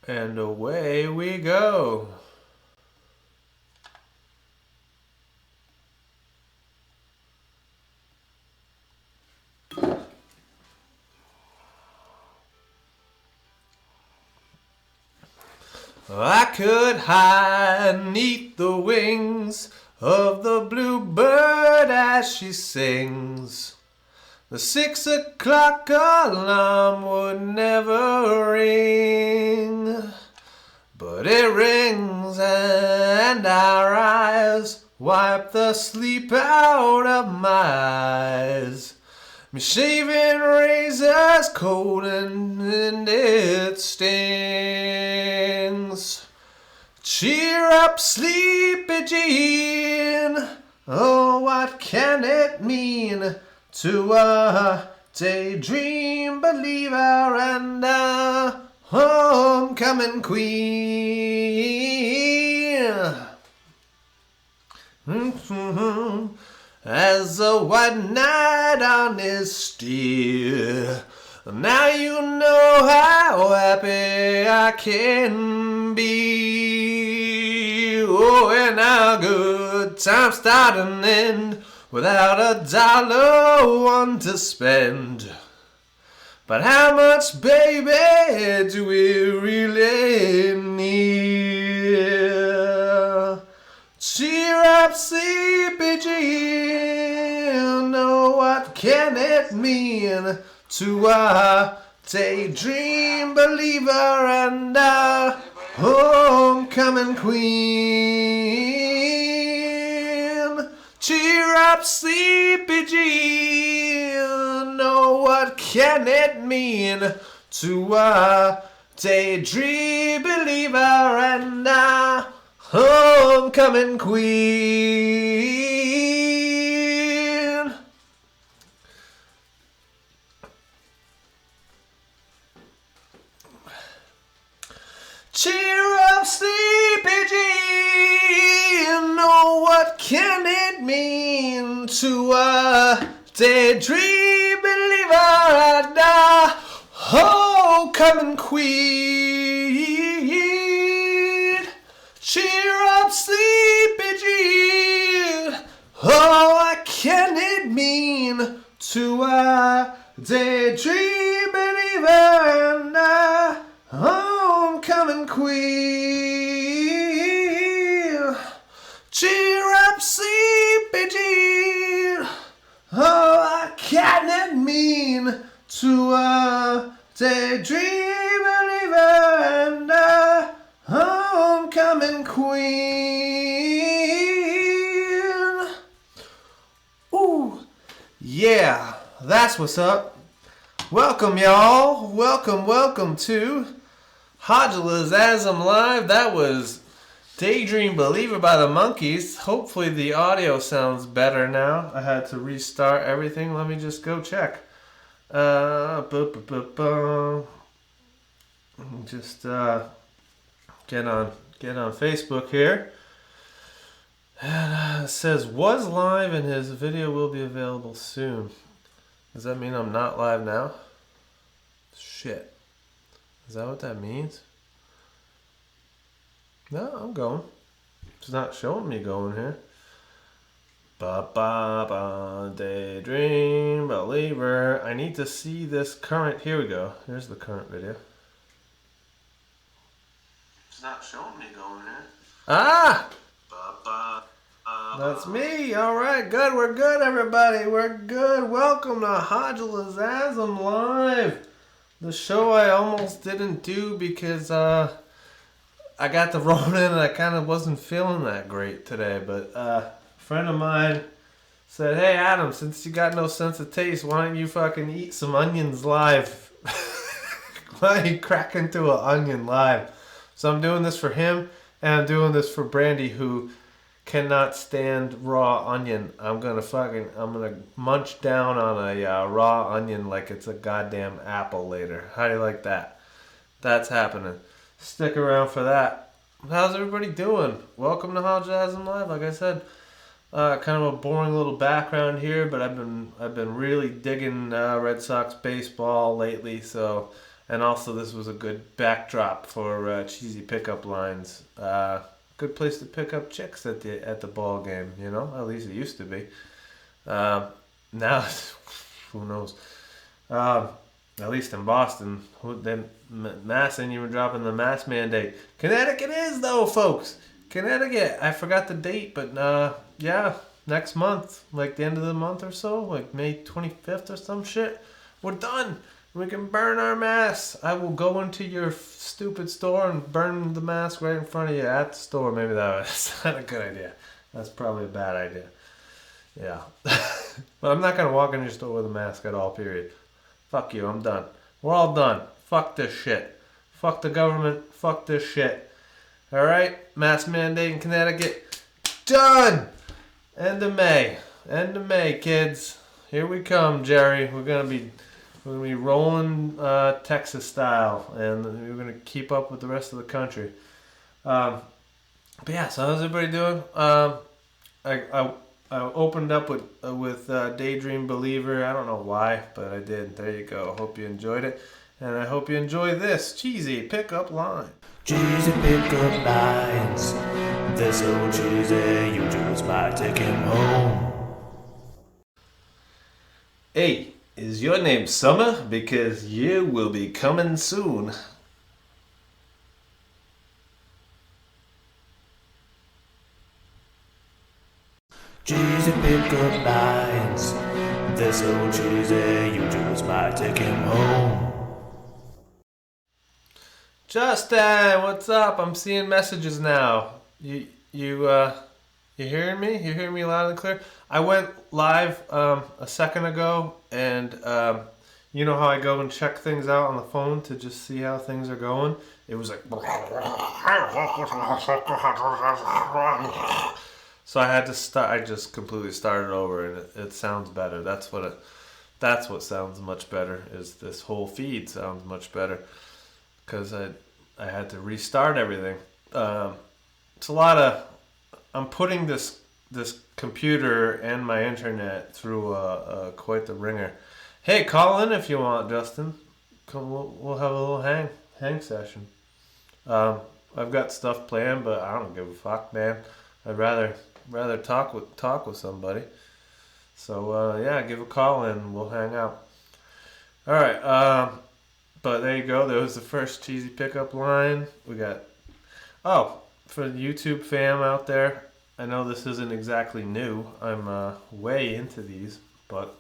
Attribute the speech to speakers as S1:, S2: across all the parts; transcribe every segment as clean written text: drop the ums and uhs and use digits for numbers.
S1: And away we go. I could hide 'neath the wings of the bluebird as she sings. The 6 o'clock alarm would never ring, but it rings and our eyes wipe the sleep out of my eyes. Me shaving razor's cold and it stings. Cheer up, sleepy Jean. Oh, what can it mean to a daydream believer and a homecoming queen? As the white knight on his steed, now you know how happy I can be. Oh, and now good times start and end without a dollar one to spend. But how much, baby, do we really need? Cheer up, sleepy Jean. Oh, what can it mean to a daydream believer and a homecoming queen? Cheer up, sleepy Jean. Oh, what can it mean to a daydream believer and a homecoming queen? Cheer up, sleepy Jean. Oh, what can it mean to a daydream believer and a homecoming queen? Cheer up, sleepy Jean. Oh, what can it mean to a daydream believer and a homecoming queen? Cheer up, sleepy Jean. Oh, what can it mean to a daydream believer and a homecoming queen? Ooh, yeah, that's what's up. Welcome, y'all. Welcome to Hojulazasm Live. That was Daydream Believer by the Monkees. Hopefully the audio sounds better now. I had to restart everything. Let me just go check. Just get on Facebook here. And it says was live and his video will be available soon. Does that mean I'm not live now? Shit. Is that what that means? No, I'm going. It's not showing me going here. Ba ba ba, daydream believer. I need to see this current. Here we go. Here's the current video. It's not showing me going here. Ah! Ba ba. That's me. All right, good. We're good, everybody. We're good. Welcome to Hojulazasm Live. The show I almost didn't do because I got the Rona and I kind of wasn't feeling that great today. But a friend of mine said, "Hey, Adam, since you got no sense of taste, why don't you fucking eat some onions live? Why don't you crack into an onion live?" So I'm doing this for him, and I'm doing this for Brandy, who cannot stand raw onion. I'm gonna munch down on a raw onion like it's a goddamn apple later. How do you like that? That's happening. Stick around for that. How's everybody doing? Welcome to Hojulazasm Live. Like I said, kind of a boring little background here, but I've been really digging Red Sox baseball lately. So, And also, this was a good backdrop for cheesy pickup lines. Good place to pick up chicks at the ball game, you know? At least it used to be. Now, who knows? At least in Boston, Mass ain't even dropping the mask mandate. Connecticut is, though, folks. Connecticut. I forgot the date, but yeah, next month, like the end of the month or so, like May 25th or some shit, we're done. We can burn our masks. I will go into your stupid store and burn the mask right in front of you at the store. Maybe that's not a good idea. That's probably a bad idea. Yeah. But I'm not going to walk in your store with a mask at all, period. Fuck you, I'm done. We're all done. Fuck this shit. Fuck the government. Fuck this shit. Alright? Mask mandate in Connecticut. Done! End of May. End of May, kids. Here we come, Jerry. We're gonna be rolling Texas style, and we're gonna keep up with the rest of the country. But yeah, so how's everybody doing? I opened up with Daydream Believer. I don't know why, but I did. There you go. Hope you enjoyed it. And I hope you enjoy this cheesy pickup line.
S2: Cheesy pickup lines. They're so cheesy, you just might take him home.
S1: Hey, is your name Summer? Because you will be coming soon.
S2: Cheesy pickup lines. They're so cheesy, you just might take him home.
S1: Justin, what's up? I'm seeing messages now. You hearing me? You hearing me loud and clear? I went live a second ago, and you know how I go and check things out on the phone to just see how things are going? It was like... So I had to start. I just completely started over, and it sounds better. That's what sounds much better. Is this whole feed sounds much better because I had to restart everything. It's a lot of. I'm putting this computer and my internet through quite the ringer. Hey, call in if you want, Justin. Come, we'll have a little hang session. I've got stuff planned, but I don't give a fuck, man. I'd rather talk with somebody. So yeah, give a call and we'll hang out. All right. But there you go. There was the first cheesy pickup line. We got. Oh, for the YouTube fam out there, I know this isn't exactly new. I'm way into these, but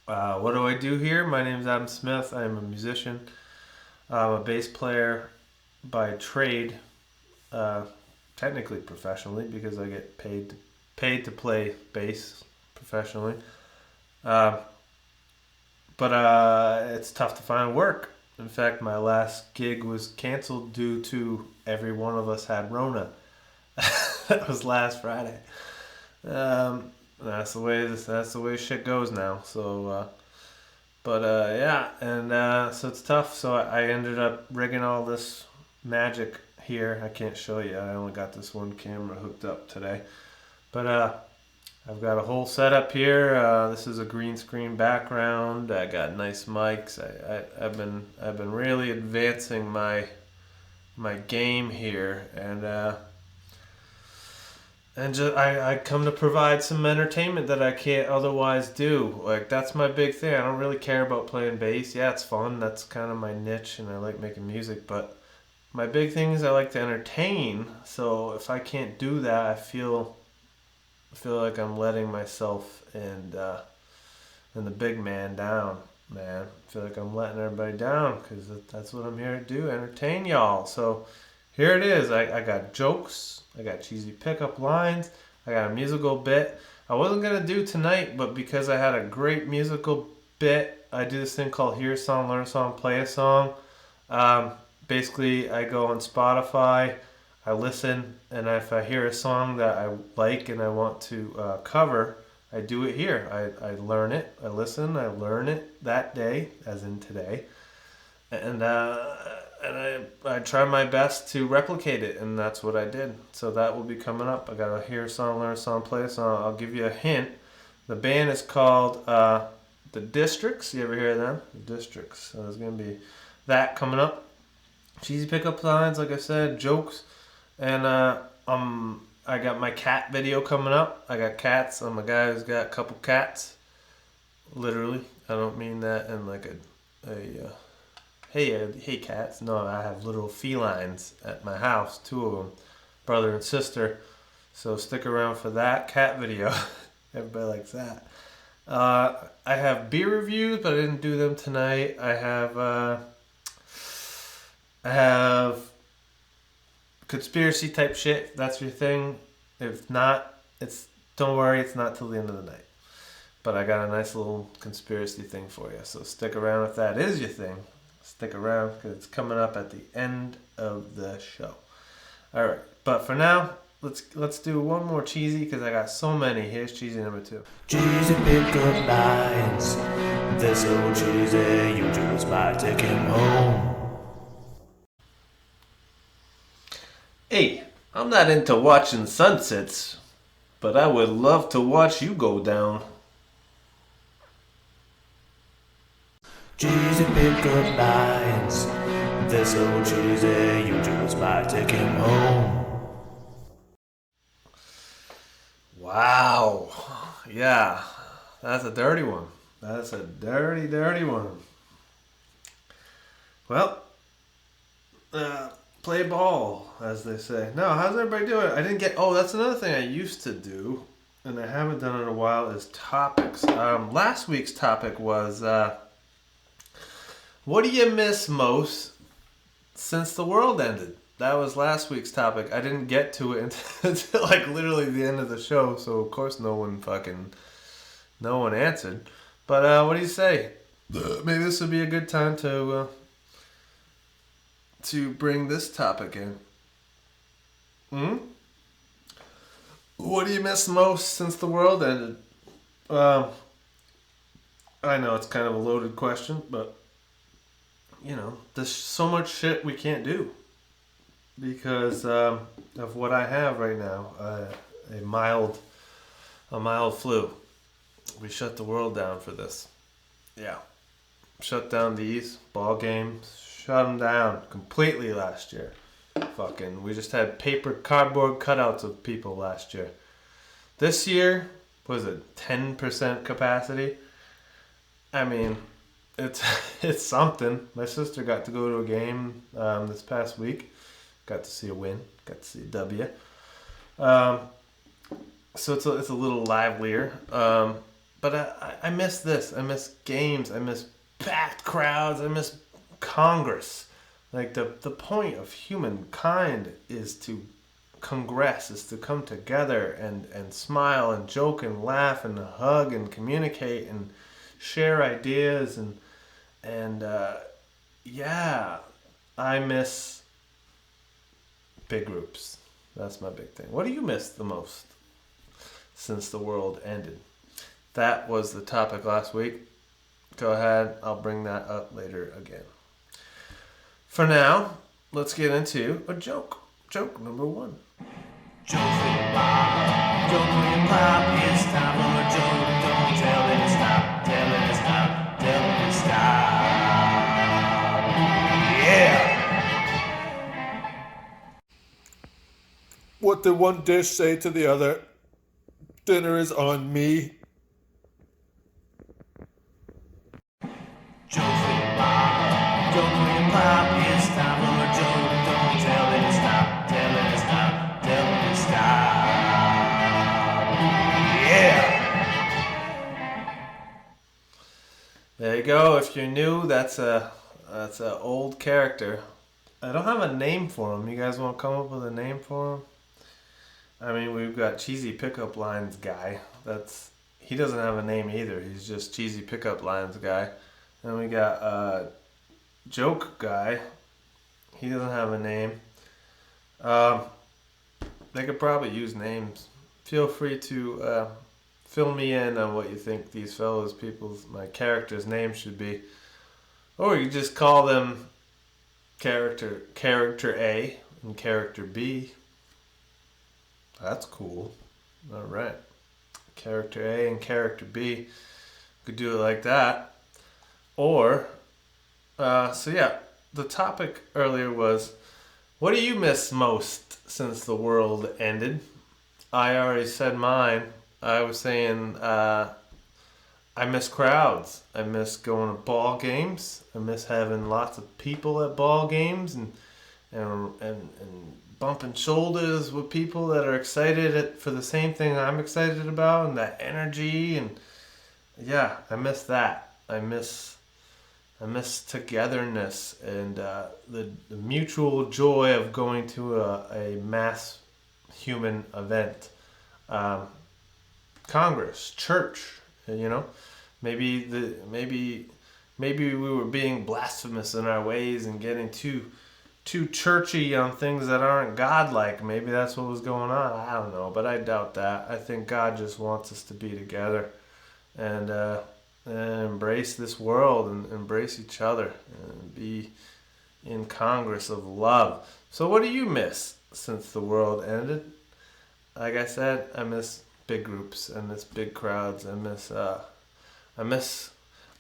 S1: what do I do here? My name's Adam Smith. I'm a musician. I'm a bass player by trade. Technically professionally, because I get paid to play bass professionally. But it's tough to find work. In fact, my last gig was canceled due to every one of us had Rona. That was last Friday. That's the way shit goes now. So, yeah, and so it's tough. So I ended up rigging all this magic here. I can't show you. I only got this one camera hooked up today. But I've got a whole setup here. This is a green screen background. I got nice mics. I've been really advancing my game here, and just I come to provide some entertainment that I can't otherwise do. Like, that's my big thing. I don't really care about playing bass. Yeah, it's fun. That's kind of my niche, and I like making music, but my big thing is I like to entertain, so if I can't do that, I feel like I'm letting myself and the big man down, man. I feel like I'm letting everybody down, because that's what I'm here to do, entertain y'all. So here it is. I got jokes, I got cheesy pickup lines, I got a musical bit. I wasn't going to do tonight, but because I had a great musical bit, I do this thing called Hear a Song, Learn a Song, Play a Song. Basically, I go on Spotify, I listen, and if I hear a song that I like and I want to cover, I do it here. I learn it, I listen, I learn it that day, as in today, and I try my best to replicate it, and that's what I did. So that will be coming up. I got to hear a song, learn a song, play a song. I'll give you a hint. The band is called The Districts. You ever hear them? The Districts. So there's going to be that coming up. Cheesy pickup lines, like I said, jokes, and I got my cat video coming up. I got cats. I'm a guy who's got a couple cats. Literally, I don't mean that in like hey cats. No, I have little felines at my house, 2 of them, brother and sister. So stick around for that cat video. Everybody likes that. I have beer reviews, but I didn't do them tonight. I have conspiracy type shit. If that's your thing. If not, don't worry. It's not till the end of the night. But I got a nice little conspiracy thing for you. So stick around if that is your thing. Stick around because it's coming up at the end of the show. All right. But for now, let's do one more cheesy because I got so many. Here's cheesy number 2.
S2: Cheesy pickup lines. They're so cheesy, you just might take him home.
S1: Hey, I'm not into watching sunsets, but I would love to watch you go down.
S2: Cheesy pickup lines. They're so cheesy, you just might take him home.
S1: Wow. Yeah, that's a dirty one. That's a dirty, dirty one. Well, play ball, as they say. No, how's everybody doing? That's another thing I used to do, and I haven't done it in a while, is topics. Last week's topic was, what do you miss most since the world ended? That was last week's topic. I didn't get to it until like literally the end of the show, so of course no one answered. But what do you say? Maybe this would be a good time to bring this topic in. What do you miss most since the world ended? I know it's kind of a loaded question, but there's so much shit we can't do because of what I have right now. A mild flu. We shut the world down for this. Yeah. Shut down these ball games. Shut them down completely last year. We just had cardboard cutouts of people last year. This year, was it 10% capacity? I mean, it's something. My sister got to go to a game this past week. Got to see a win. Got to see a W. So it's a little livelier. But I miss this. I miss games. I miss packed crowds. I miss Congress. Like the point of humankind is to congress, is to come together and smile and joke and laugh and hug and communicate and share ideas and I miss big groups. That's my big thing. What do you miss the most since the world ended? That was the topic last week. Go ahead. I'll bring that up later again. For now, let's get into a joke. Joke number 1.
S2: Joke for Bob. Joke for your pop. It's time for a joke. Don't tell it to stop. Tell it to stop. Tell it to stop. Yeah.
S3: What did one dish say to the other? Dinner is on me.
S2: Joke for your Bob. Joke for your pop. It's time for a joke. Don't tell it to stop. Tell it to stop. Tell it to stop. Yeah.
S1: There you go. If you're new, that's a old character. I don't have a name for him. You guys want to come up with a name for him? I mean, we've got Cheesy Pickup Lines Guy. He doesn't have a name either. He's just Cheesy Pickup Lines Guy. And we got Joke Guy. He doesn't have a name. They could probably use names. Feel free to fill me in on what you think these my characters' names should be. Or you could just call them character A and character B. That's cool. All right. Character A and character B. Could do it like that. Or, the topic earlier was, what do you miss most since the world ended? I already said mine. I was saying I miss crowds. I miss going to ball games. I miss having lots of people at ball games and bumping shoulders with people that are excited for the same thing I'm excited about, and that energy. And yeah, I miss that. I miss togetherness and the mutual joy of going to a mass human event, Congress, church. Maybe we were being blasphemous in our ways and getting too churchy on things that aren't godlike. Maybe that's what was going on. I don't know, but I doubt that. I think God just wants us to be together and embrace this world and embrace each other and be in Congress of love. So what do you miss since the world ended? Like I said, I miss big groups. I miss big crowds.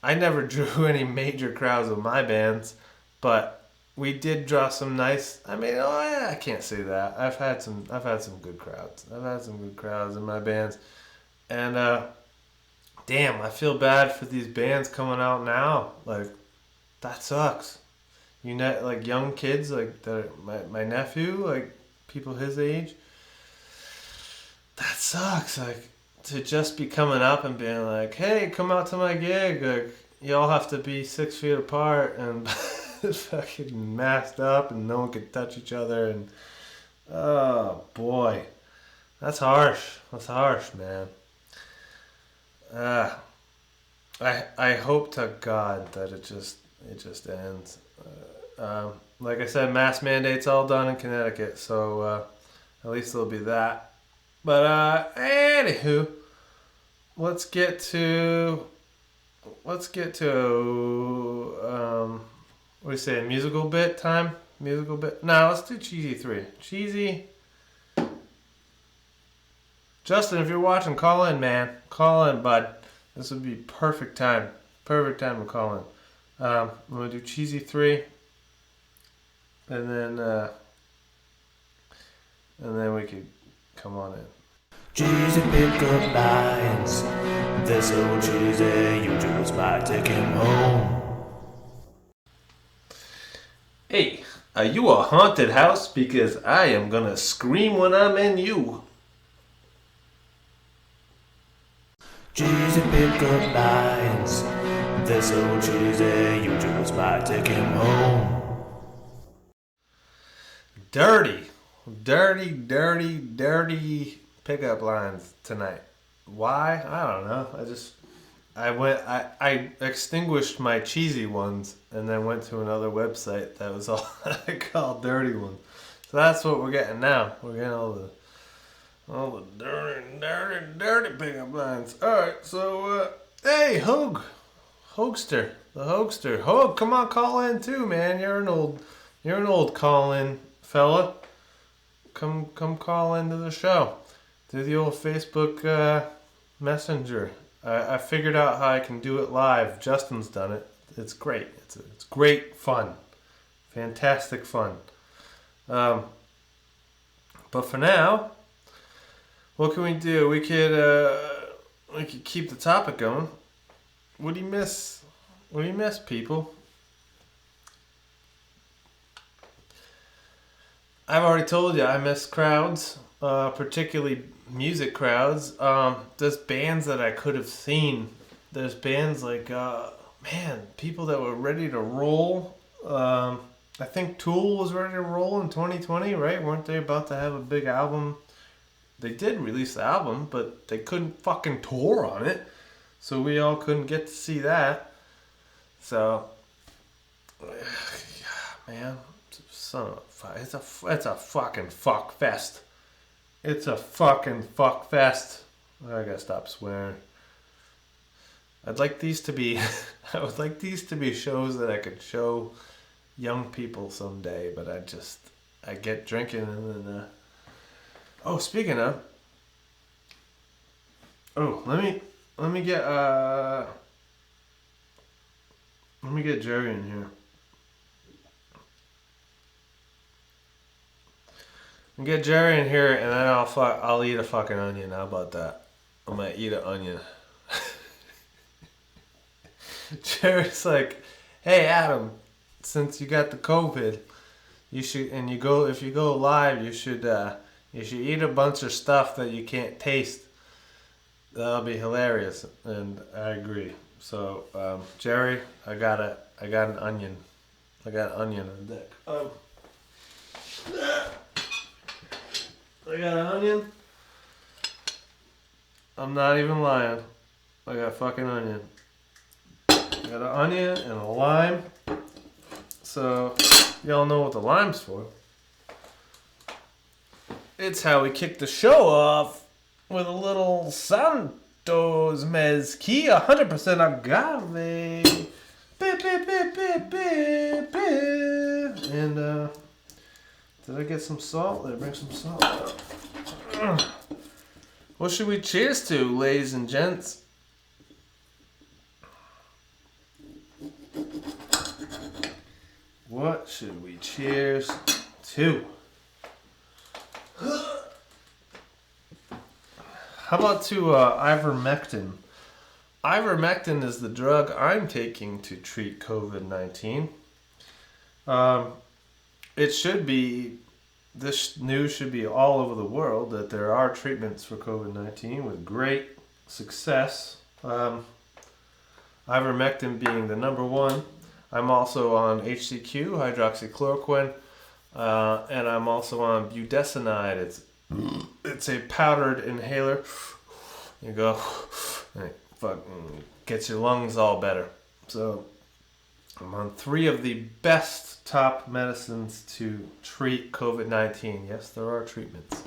S1: I never drew any major crowds with my bands, but we did draw some nice. I can't say that. I've had some good crowds. I've had some good crowds in my bands, and damn, I feel bad for these bands coming out now. Like, that sucks. Like young kids, like my nephew, like people his age. That sucks. Like, to just be coming up and being like, "Hey, come out to my gig." Like, y'all have to be 6 feet apart and fucking masked up, and no one could touch each other. And oh boy, that's harsh. That's harsh, man. I hope to God that it just ends. Like I said, mask mandates all done in Connecticut, so at least there'll be that. But anywho, let's get to what do you say, musical bit time? Musical bit? No, let's do Cheesy 3. Cheesy. Justin, if you're watching, call in, man. Call in, bud. This would be perfect time. Perfect time to call in. I'm going to do Cheesy 3. And then we could come on in.
S2: Cheesy pick up lines. They're so cheesy, you just might take him home.
S1: Hey, are you a haunted house? Because I am gonna scream when I'm in you.
S2: Cheesy pick up lines. They're so cheesy, you just might take him home.
S1: Dirty pickup lines tonight. Why? I don't know. I extinguished my cheesy ones and then went to another website that was all called dirty ones. So that's what we're getting now. We're getting all the dirty pickup lines. All right. So hey, Hogster, the Hogster. Hog, come on, call in too, man. You're an old call-in fella. Come call into the show. Do the old Facebook Messenger. I figured out how I can do it live. Justin's done it. It's great. It's great fun. Fantastic fun. But for now, what can we do? We could keep the topic going. What do you miss? What do you miss, people? I've already told you I miss crowds, particularly music crowds. There's bands that I could have seen. There's bands like, people that were ready to roll. I think Tool was ready to roll in 2020, right? Weren't they about to have a big album? They did release the album, but they couldn't fucking tour on it. So we all couldn't get to see that. So, man, son of a fuck. It's a fucking fuck fest. It's a fucking fuck fest. I gotta stop swearing. I would like these to be shows that I could show young people someday, but I get drinking and then speaking of, let me get Jerry in here. Get Jerry in here, and then I'll eat a fucking onion. How about that? I'm gonna eat an onion. Jerry's like, hey Adam, since you got the COVID, you should, and if you go live, you should eat a bunch of stuff that you can't taste. That'll be hilarious, and I agree. So Jerry, I got an onion. I got an onion on deck. I got an onion. I'm not even lying. I got a fucking onion. I got an onion and a lime. So, y'all know what the lime's for. It's how we kick the show off with a little Santos Mezquita, 100% agave. And, did I get some salt? Did I bring some salt? What should we cheers to, ladies and gents? What should we cheers to? How about to ivermectin? Ivermectin is the drug I'm taking to treat COVID-19. This news should be all over the world that there are treatments for COVID-19 with great success. Ivermectin being the number one. I'm also on HCQ, hydroxychloroquine, and I'm also on budesonide. It's a powdered inhaler. You go, and it fucking gets your lungs all better. So I'm on 3 of the best top medicines to treat COVID-19. Yes, there are treatments.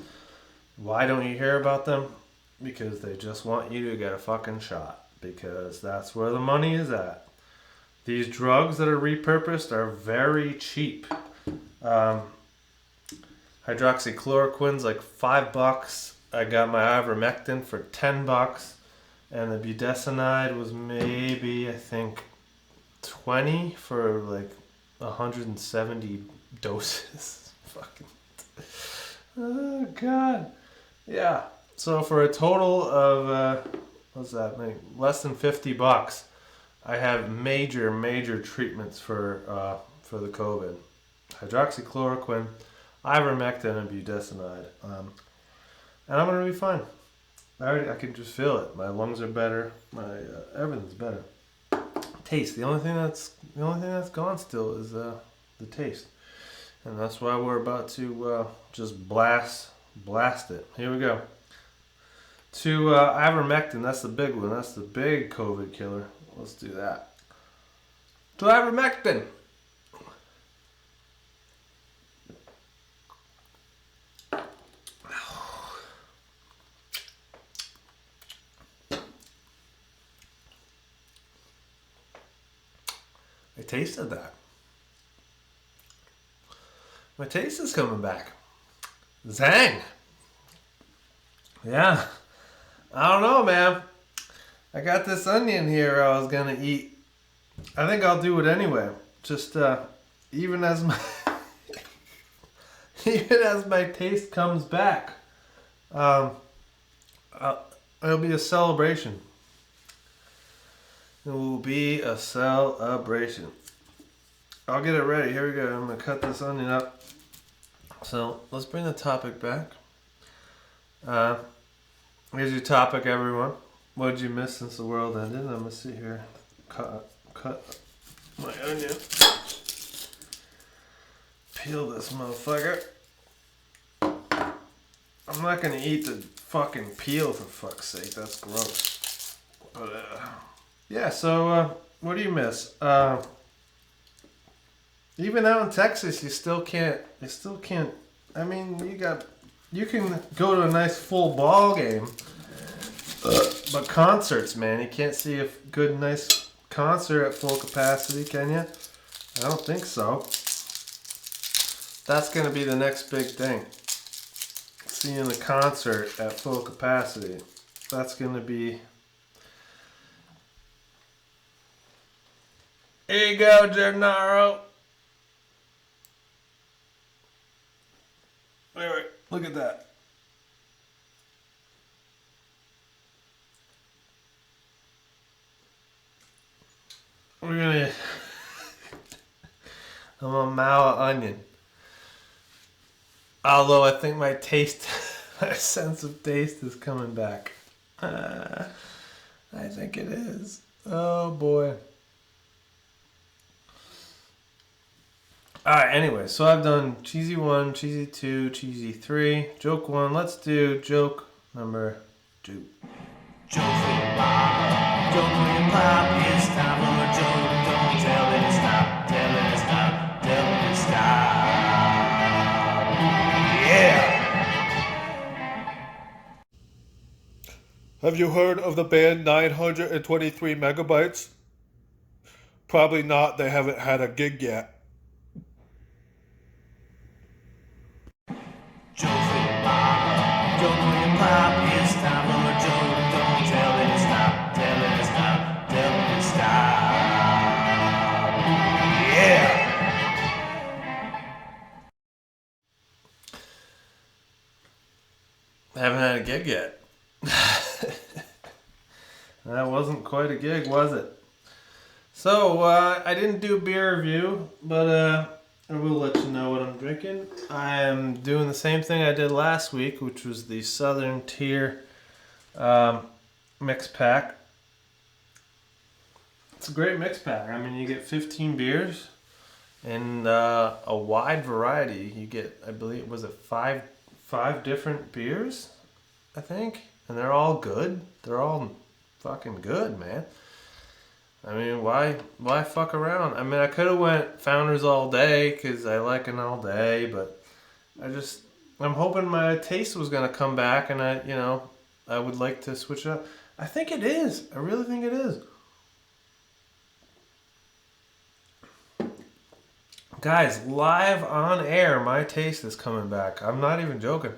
S1: Why don't you hear about them? Because they just want you to get a fucking shot. Because that's where the money is at. These drugs that are repurposed are very cheap. Hydroxychloroquine's like $5. I got my ivermectin for $10. And the budesonide was maybe, I think, 20 for like 170 doses. Fucking. Oh, God. Yeah. So for a total of, what's that, like less than $50, I have major treatments for the COVID. Hydroxychloroquine, ivermectin, and budesonide. And I'm going to be fine. I can just feel it. My lungs are better. My everything's better. Taste. The only thing that's gone still is the taste, and that's why we're about to just blast it. Here we go. To ivermectin. That's the big one. That's the big COVID killer. Let's do that. To ivermectin. I tasted that. My taste is coming back. Zang. Yeah. I don't know, man. I got this onion here I was gonna eat. I think I'll do it anyway. Just even as my taste comes back, it'll be a celebration. It will be a celebration. I'll get it ready. Here we go. I'm gonna cut this onion up. So let's bring the topic back. Here's your topic, everyone. What did you miss since the world ended? I'm gonna sit here, cut my onion, peel this motherfucker. I'm not gonna eat the fucking peel for fuck's sake. That's gross. But yeah. So what do you miss? Even out in Texas, you still can't. I mean, you can go to a nice full ball game. But concerts, man, you can't see a good, nice concert at full capacity, can you? I don't think so. That's going to be the next big thing. Seeing the concert at full capacity. That's going to be... Here you go, Gennaro. Look at that. We're gonna... I'm a Mao onion. Although I think my taste, my sense of taste is coming back. I think it is. Oh boy. Alright, anyway, so I've done cheesy 1, cheesy 2, cheesy 3, joke 1. Let's do joke number 2.
S2: Joke for your mama, joke for your pop. It's time for a joke. Don't tell it to stop, tell it to stop, tell it to stop. Yeah!
S3: Have you heard of the band 923 Megabytes? Probably not, they haven't had a gig yet.
S2: Joke for your mama, joke for your pop. It's time for a joke. Don't tell it to stop, tell it to stop, tell it to stop. Yeah!
S1: Haven't had a gig yet. That wasn't quite a gig, was it? So, I didn't do a beer review, but I will let you know what I'm drinking. I am doing the same thing I did last week, which was the Southern Tier mix pack. It's a great mix pack. I mean, you get 15 beers and a wide variety. You get, I believe, was it five different beers, I think? And they're all good. They're all fucking good, man. I mean, why fuck around? I mean, I could have went Founders all day because I like an all day, but I'm hoping my taste was gonna come back, and I would like to switch it up. I think it is. I really think it is. Guys, live on air, my taste is coming back. I'm not even joking.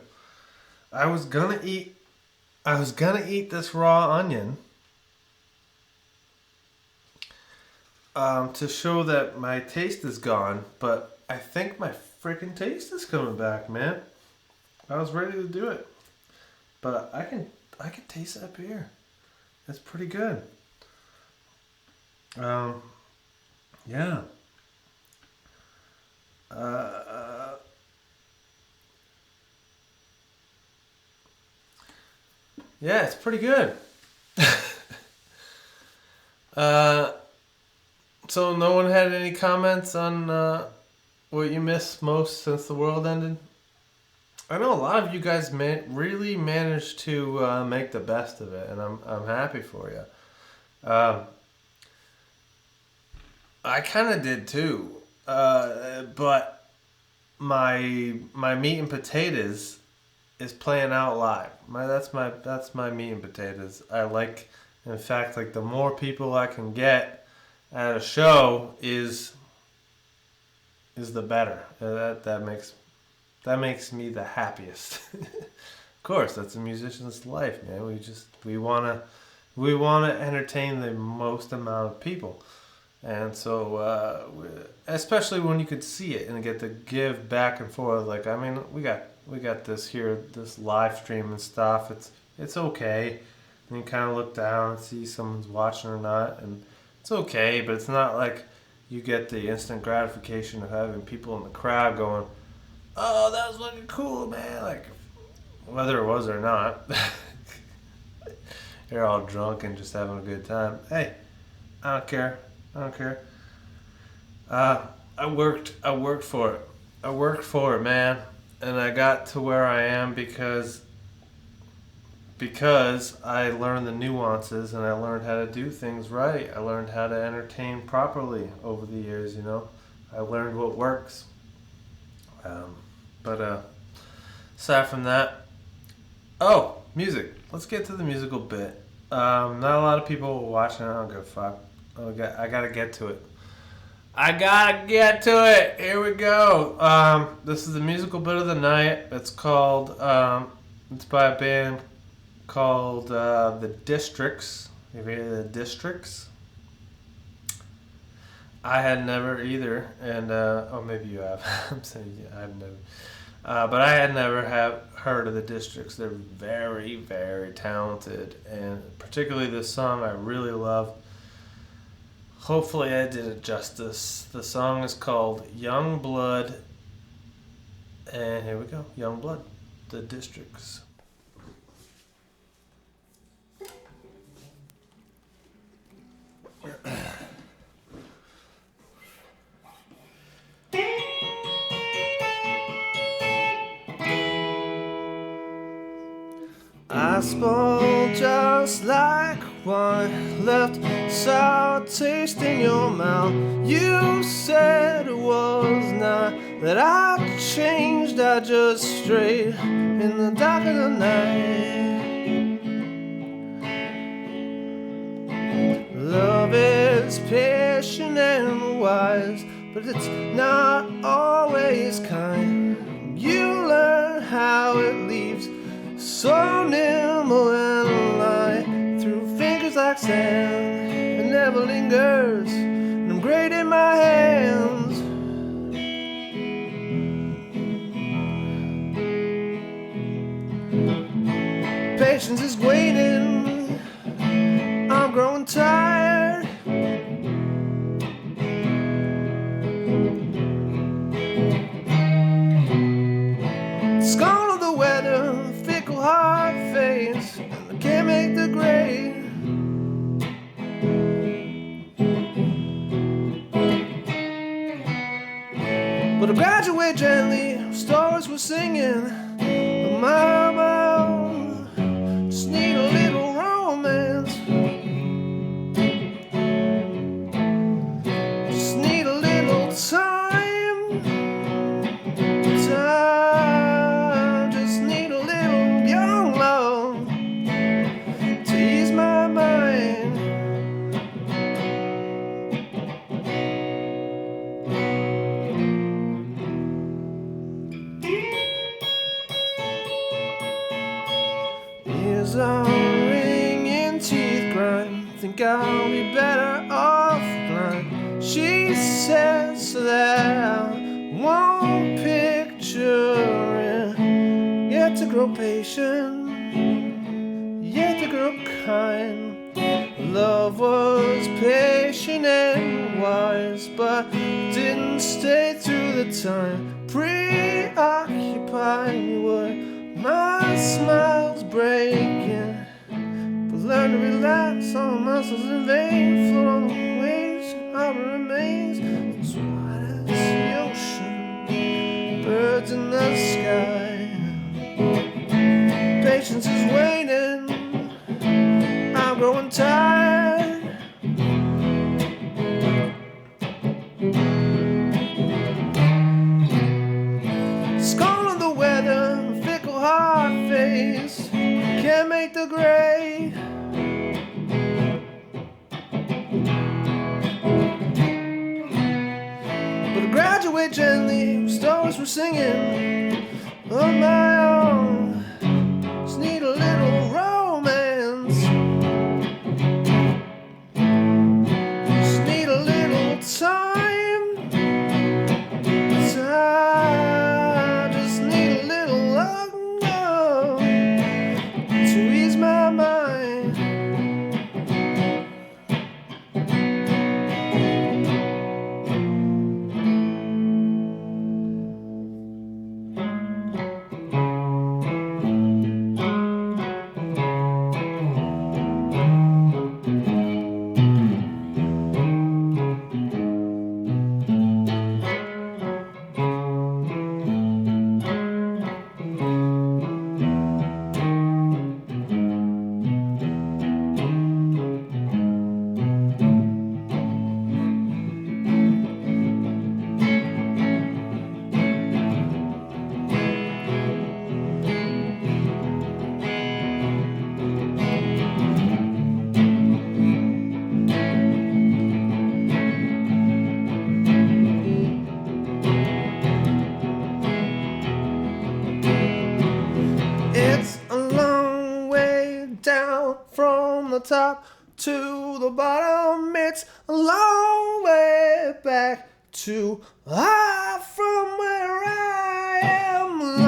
S1: I was gonna eat this raw onion to show that my taste is gone, but I think my freaking taste is coming back, man. I was ready to do it, but I can taste that beer. It's pretty good. Yeah. Yeah, it's pretty good. So no one had any comments on what you missed most since the world ended? I know a lot of you guys really managed to make the best of it, and I'm happy for you. I kind of did too, but my meat and potatoes is playing out live. That's my meat and potatoes. I like, in fact, like the more people I can get at a show is the better. That makes me the happiest. Of course, that's a musician's life, man. We wanna entertain the most amount of people, and so especially when you could see it and get to give back and forth. Like, I mean, we got this here, this live stream and stuff. It's okay. And you kind of look down and see someone's watching or not, and it's okay, but it's not like you get the instant gratification of having people in the crowd going, "Oh, that was looking cool, man!" Like, whether it was or not, they're all drunk and just having a good time. Hey, I don't care. I worked for it. I worked for it, man, and I got to where I am because I learned the nuances and I learned how to do things right. I learned how to entertain properly over the years, I learned what works. But aside from that, music. Let's get to the musical bit. Not a lot of people watching. I don't give a fuck. I gotta get to it. Here we go. This is the musical bit of the night. It's called, it's by a band called The Districts. Have you heard of The Districts? I had never either, and maybe you have. I'm saying I've never. But I had never heard of the Districts. They're very, very talented, and particularly this song I really love. Hopefully I did it justice. The song is called Young Blood, and here we go, Young Blood, the Districts. I spoke just like wine, left sour taste in your mouth. You said it was not that I changed, I just strayed in the dark of the night. Love is patient and wise, but it's not always kind. You learn how it leaves so nimble and light through fingers like sand. It never lingers, and I'm great in my hands. Patience is waning, I'm growing tired. Scorn of the weather, fickle hard face, and I can't make the grade. But I graduate gently, stories we're singing of my own. Just need a little romance. Just need a little time. Just need a little young love to ease my mind. Ears are ringing, teeth grind. Think I'll be better offline. She says that I won't picture it. Yet to grow patient, yet to grow kind. Love was patient and wise, but didn't stay through the time. Preoccupied with my smiles breaking, but learn to relax all the muscles in vain. Float on the waves, harbor remains as wide as the ocean, birds in the sky. Patience is waning, I'm growing tired. Scorn of the weather, fickle hard face, can't make the grade. But I graduate gently, stories we're singing of my own. Just need a little romance. Just need a little time. Just need a little love to ease my mind. It's a long way down from the top to the bottom. It's a long way back to from where I am.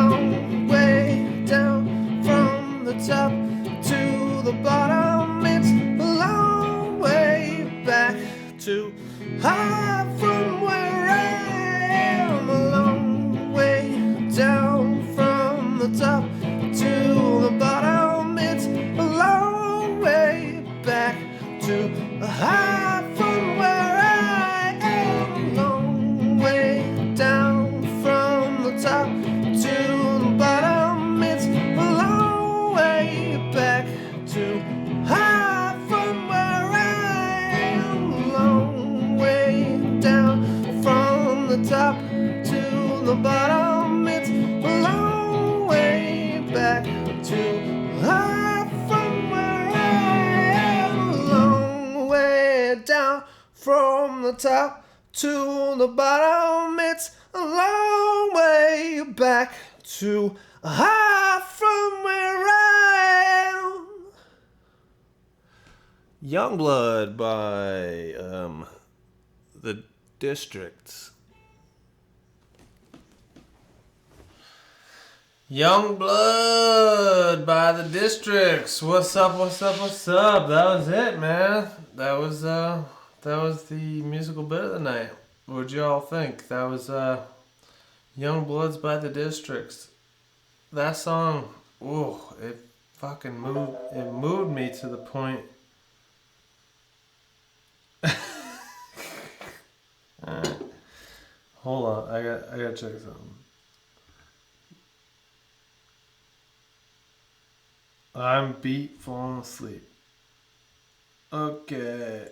S1: top to the bottom. It's a long way back to high from where I am. Long way down from the top to the bottom. It's a long way back to high from where I am. Long way down from the top to the bottom. It's a long way back to high from where I am. Youngblood by the Districts. Youngblood by the Districts. What's up? What's up? What's up? That was it, man. That was the musical bit of the night. What'd y'all think? That was Youngbloods by the Districts. That song, ooh, it fucking moved me to the point. Alright. Hold on, I gotta check something. I'm beat falling asleep. Okay.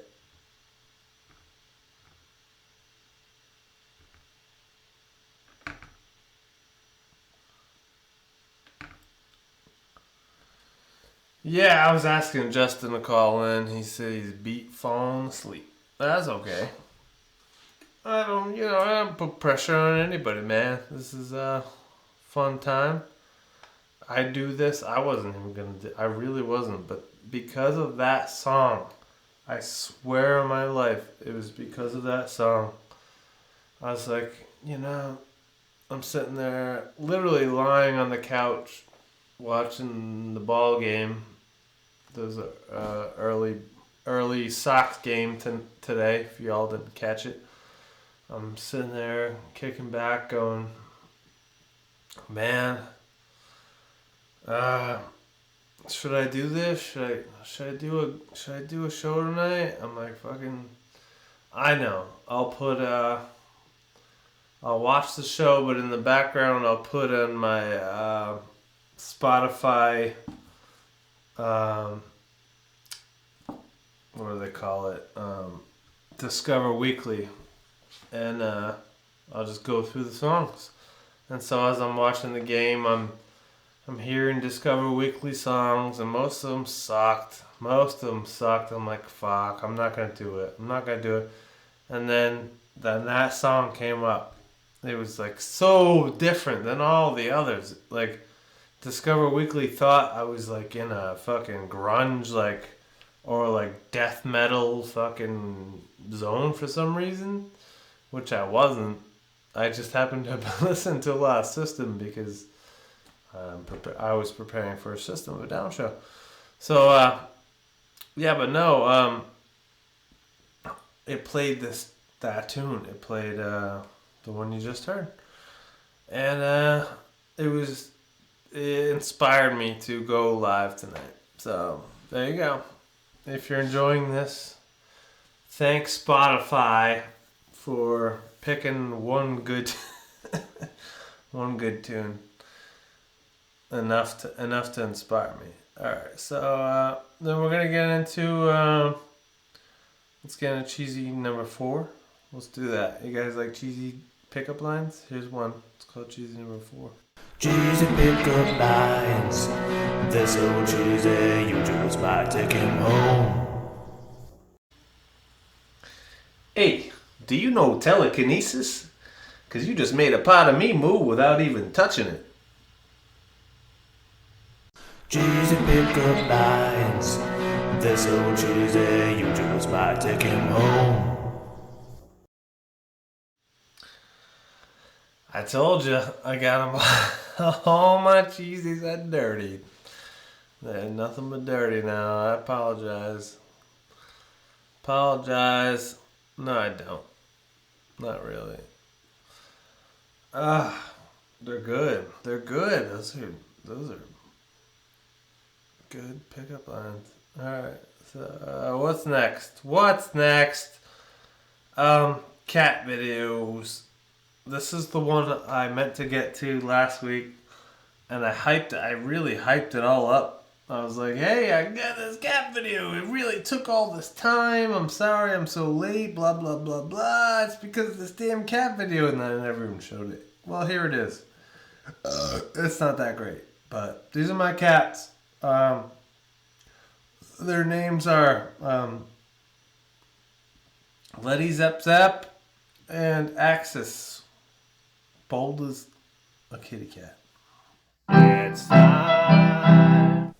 S1: Yeah, I was asking Justin to call in. He said he's beat falling asleep. That's okay. I don't put pressure on anybody, man. This is a fun time. I do this. I wasn't even gonna do. I really wasn't, but because of that song, I swear on my life, it was because of that song. I was like, I'm sitting there, literally lying on the couch, watching the ball game. There's a early Sox game today. If y'all didn't catch it, I'm sitting there kicking back, going, man. Should I do this? Should I do a show tonight? I'm like, fucking, I know. I'll watch the show, but in the background I'll put on my Spotify, what do they call it? Discover Weekly, and I'll just go through the songs. And so as I'm watching the game, I'm hearing Discover Weekly songs, and most of them sucked. I'm like, fuck, I'm not gonna do it. And then that song came up. It was like so different than all the others. Like, Discover Weekly thought I was like in a fucking grunge, or death metal fucking zone for some reason, which I wasn't. I just happened to have listened to a lot of System because I was preparing for a System of a Down show. So, it played that tune. It played the one you just heard. And it inspired me to go live tonight. So, there you go. If you're enjoying this, thanks Spotify for picking one good tune. Enough to inspire me. Alright, so then we're gonna get into let's get into cheesy number 4. Let's do that. You guys like cheesy pickup lines? Here's one. It's called cheesy number 4.
S2: Cheesy pickup lines. They're so cheesy, you just might take him home.
S1: Hey, do you know telekinesis? 'Cause you just made a part of me move without even touching it.
S2: Cheesy pickup lines. They're so cheesy, you just might take him home.
S1: I told you, I got them all my cheesies are dirty. They're nothing but dirty now. I apologize. No, I don't. Not really. They're good. Those are good pickup lines. Alright, so what's next? Cat videos. this is the one I meant to get to last week, and I really hyped it all up. I was like, hey, I got this cat video. It really took all this time. I'm sorry I'm so late, blah, blah, blah, blah. It's because of this damn cat video, and then I never even showed it. Well, here it is. It's not that great, but these are my cats. Their names are Letty Zep Zep and Axis. Bold as a kitty cat.
S2: It's time.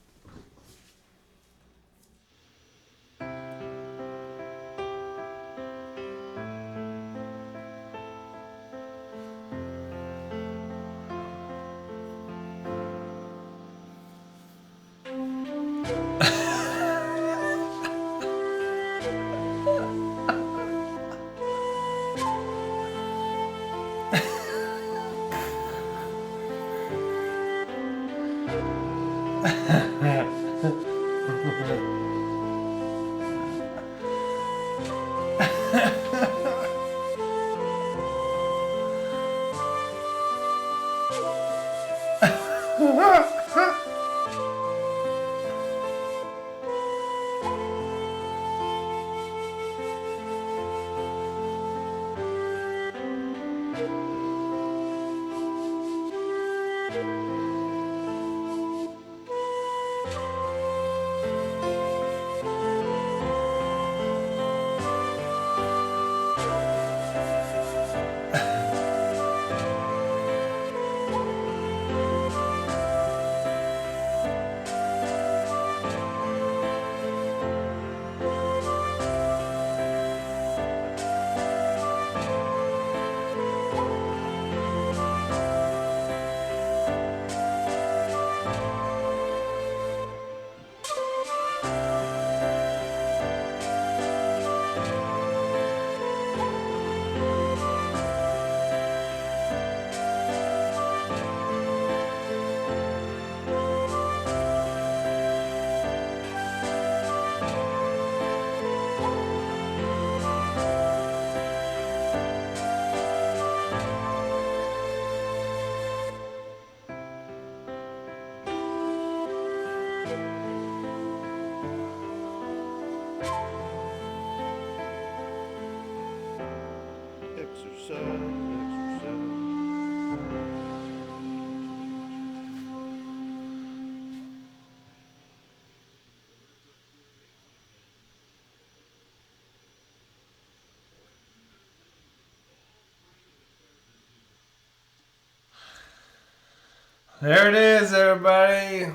S1: There it is, everybody.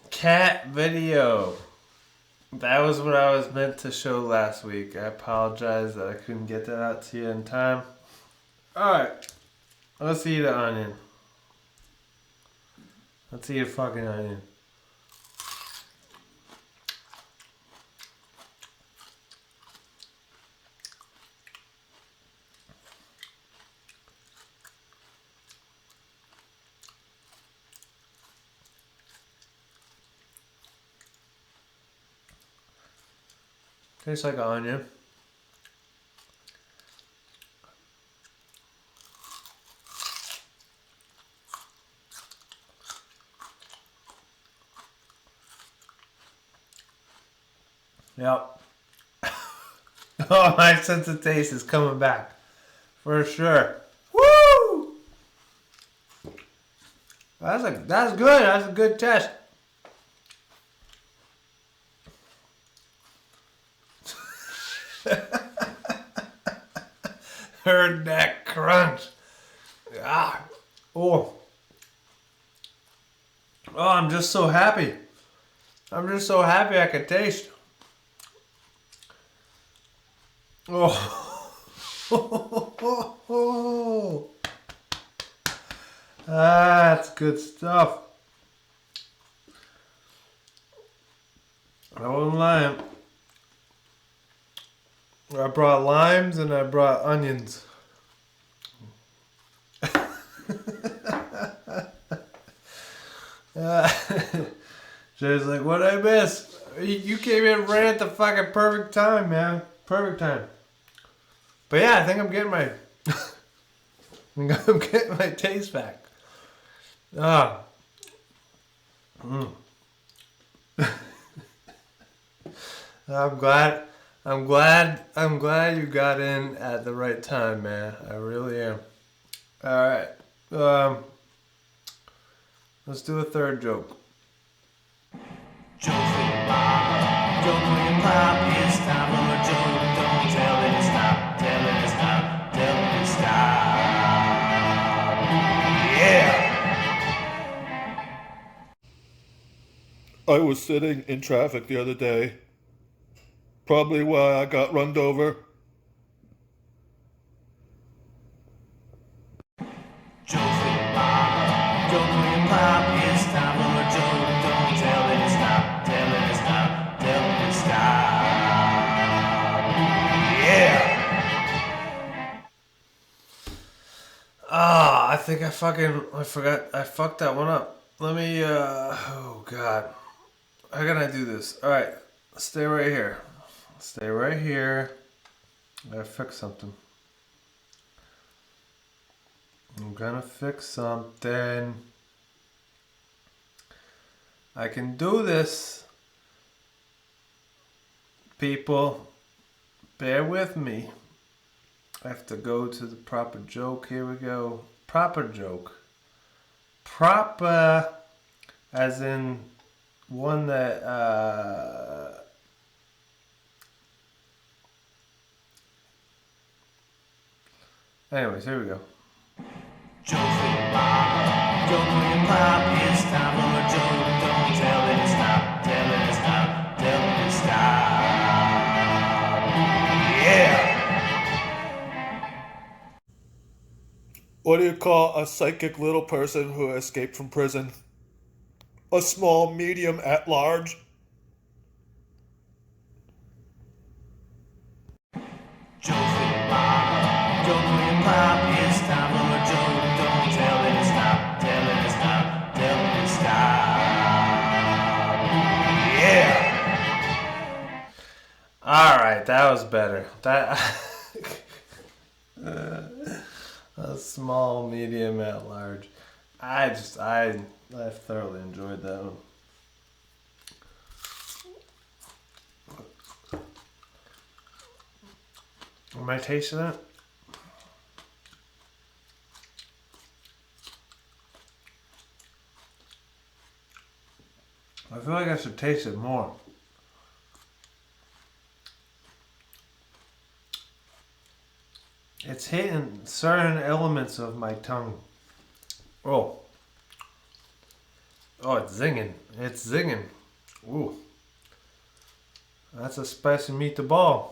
S1: Cat video. That was what I was meant to show last week. I apologize that I couldn't get that out to you in time. Alright. Let's eat an onion. Let's eat a fucking onion. Tastes like an onion. Yep. Oh, my sense of taste is coming back. For sure. Woo! That's good. That's a good test. Heard that crunch. Ah. Oh. Oh, I'm just so happy. I'm just so happy I could taste. Oh. That's good stuff. I won't lie. I brought limes and I brought onions. Jay's like, what'd I miss? You came in right at the fucking perfect time, man. Perfect time. But yeah, I think I'm getting my I'm getting my taste back. Ah. I'm glad you got in at the right time, man. I really am. All right. Let's do a third joke.
S2: Joke for your mama. Joke for your pop. It's time for a joke. Don't tell it to stop. Tell it to stop. Tell it to stop. Yeah.
S3: I was sitting in traffic the other day. Probably why I got runned over.
S2: Joke for your mama. Joke for your pop. It's time for a joke. Don't tell it to stop. Tell it to stop. Tell it to stop. Yeah.
S1: Ah, I think I fucked that one up. Let me, oh God. How can I do this? All right, stay right here. Stay right here. I gotta fix something. I'm gonna fix something. I can do this. People, bear with me. I have to go to the proper joke. Here we go. Proper joke. Proper, as in one that, anyways, here we go.
S2: Joke for your mama. Joke for your pop. It's time for a joke. Don't tell it to stop. Tell it to stop. Tell it to stop. Yeah.
S3: What do you call a psychic little person who escaped from prison? A small medium at large?
S2: Joke for your mama. Joke for your pop. It's time for a joke. Don't tell it to stop. Tell it to stop. Tell it to stop. Yeah.
S1: All right, that was better. That a small, medium, at large. I thoroughly enjoyed that one. Am I tasting it? I feel like I should taste it more. It's hitting certain elements of my tongue. Oh. Oh, it's zinging. It's zinging. Ooh. That's a spicy meatball.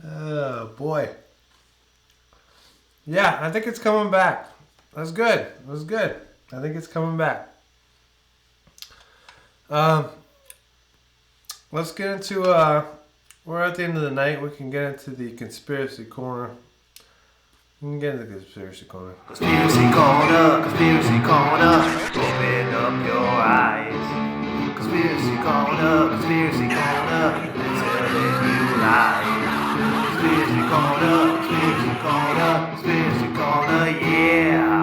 S1: Oh, boy. Yeah, I think it's coming back. That's good. It was good. I think it's coming back. Let's get into, we're at the end of the night. We can get into the conspiracy corner. We can get into the conspiracy corner.
S2: Conspiracy corner, conspiracy corner. Open up your eyes. Conspiracy corner, conspiracy corner. Telling you lies. Conspiracy corner, conspiracy corner, conspiracy corner, yeah.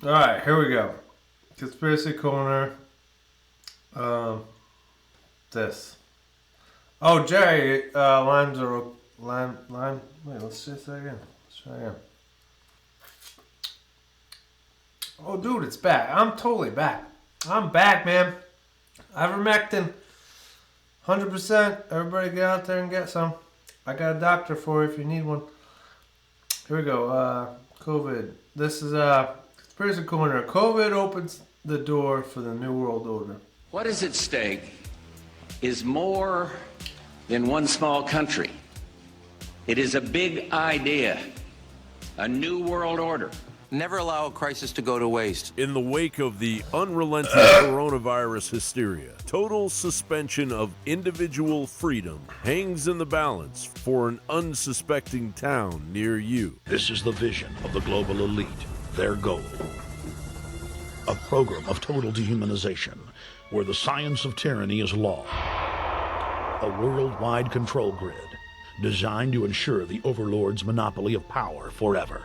S1: All right, here we go. Conspiracy corner. This. Oh, Jerry, limes are lime. Wait, let's just say that again. Let's try again. Oh, dude, it's back. I'm totally back. I'm back, man. Ivermectin, 100%. Everybody get out there and get some. I got a doctor for you if you need one. Here we go. COVID. This is conspiracy corner. COVID opens the door for the New World Order.
S4: What is at stake is more than one small country. It is a big idea, a new world order.
S5: Never allow a crisis to go to waste.
S6: In the wake of the unrelenting coronavirus hysteria, total suspension of individual freedom hangs in the balance for an unsuspecting town near you.
S7: This is the vision of the global elite, their goal. a program of total dehumanization where the science of tyranny is law. A worldwide control grid designed to ensure the overlord's monopoly of power forever.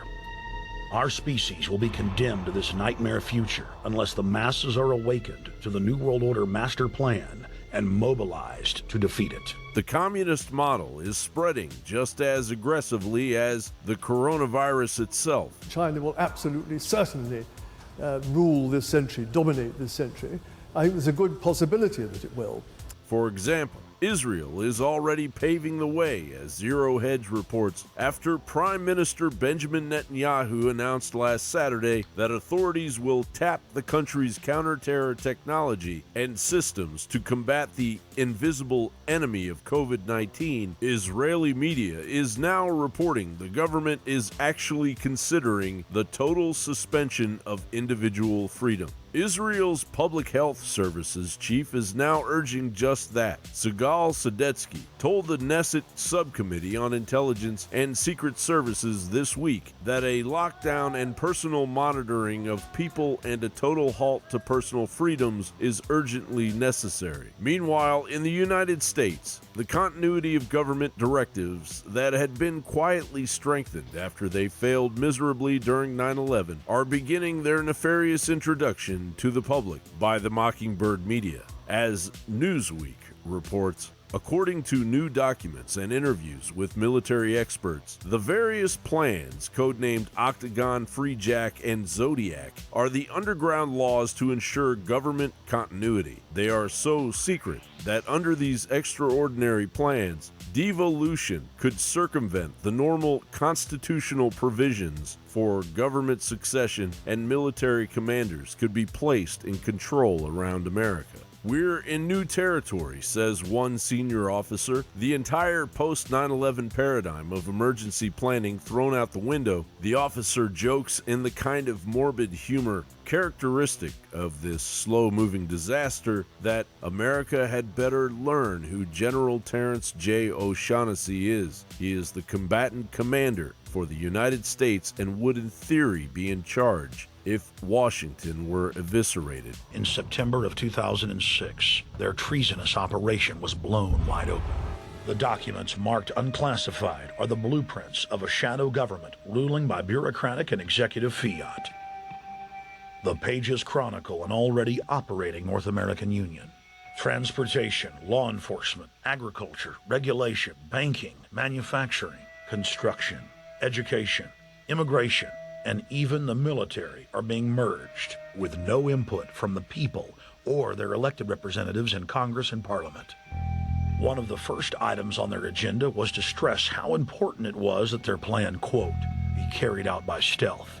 S7: Our species will be condemned to this nightmare future unless the masses are awakened to the New World Order master plan and mobilized to defeat it.
S6: The communist model is spreading just as aggressively as the coronavirus itself.
S3: China will absolutely, certainly rule this century, dominate this century. I think there's a good possibility that it will.
S6: For example, Israel is already paving the way, as Zero Hedge reports, after Prime Minister Benjamin Netanyahu announced last Saturday that authorities will tap the country's counter-terror technology and systems to combat the invisible enemy of COVID-19. Israeli media is now reporting the government is actually considering the total suspension of individual freedom. Israel's Public Health Services chief is now urging just that. Sigal Sadetsky told the Knesset Subcommittee on Intelligence and Secret Services this week that a lockdown and personal monitoring of people and a total halt to personal freedoms is urgently necessary. Meanwhile, in the United States, the continuity of government directives that had been quietly strengthened after they failed miserably during 9/11 are beginning their nefarious introduction to the public by the Mockingbird media. As Newsweek reports, according to new documents and interviews with military experts, the various plans, codenamed Octagon, Free Jack, and Zodiac, are the underground laws to ensure government continuity. They are so secret that under these extraordinary plans, devolution could circumvent the normal constitutional provisions for government succession, and military commanders could be placed in control around America. We're in new territory, says one senior officer. The entire post-9/11 paradigm of emergency planning thrown out the window. The officer jokes in the kind of morbid humor characteristic of this slow-moving disaster that America had better learn who General Terrence J. O'Shaughnessy is. He is the combatant commander for the United States and would in theory be in charge if Washington were eviscerated.
S7: In September of 2006, their treasonous operation was blown wide open. The documents marked unclassified are the blueprints of a shadow government ruling by bureaucratic and executive fiat. The pages chronicle an already operating North American Union. Transportation, law enforcement, agriculture, regulation, banking, manufacturing, construction, education, immigration, and even the military are being merged with no input from the people or their elected representatives in Congress and Parliament. One of the first items on their agenda was to stress how important it was that their plan, quote, be carried out by stealth.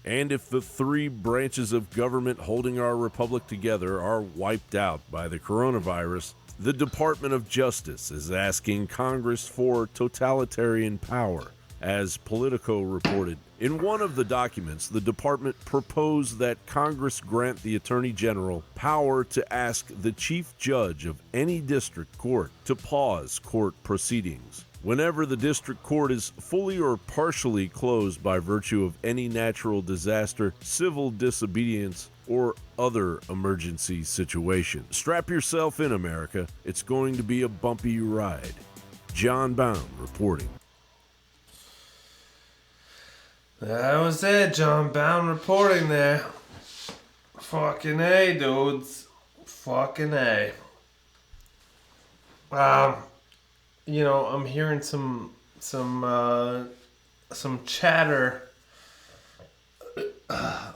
S6: And if the three branches of government holding our republic together are wiped out by the coronavirus, the Department of Justice is asking Congress for totalitarian power. As Politico reported, in one of the documents, the department proposed that Congress grant the Attorney General power to ask the chief judge of any district court to pause court proceedings whenever the district court is fully or partially closed by virtue of any natural disaster, civil disobedience, or other emergency situation. Strap yourself in, America. It's going to be a bumpy ride. John Bound reporting.
S1: That was it, John Bound reporting there. Fucking A, dudes. Fucking A. I'm hearing some chatter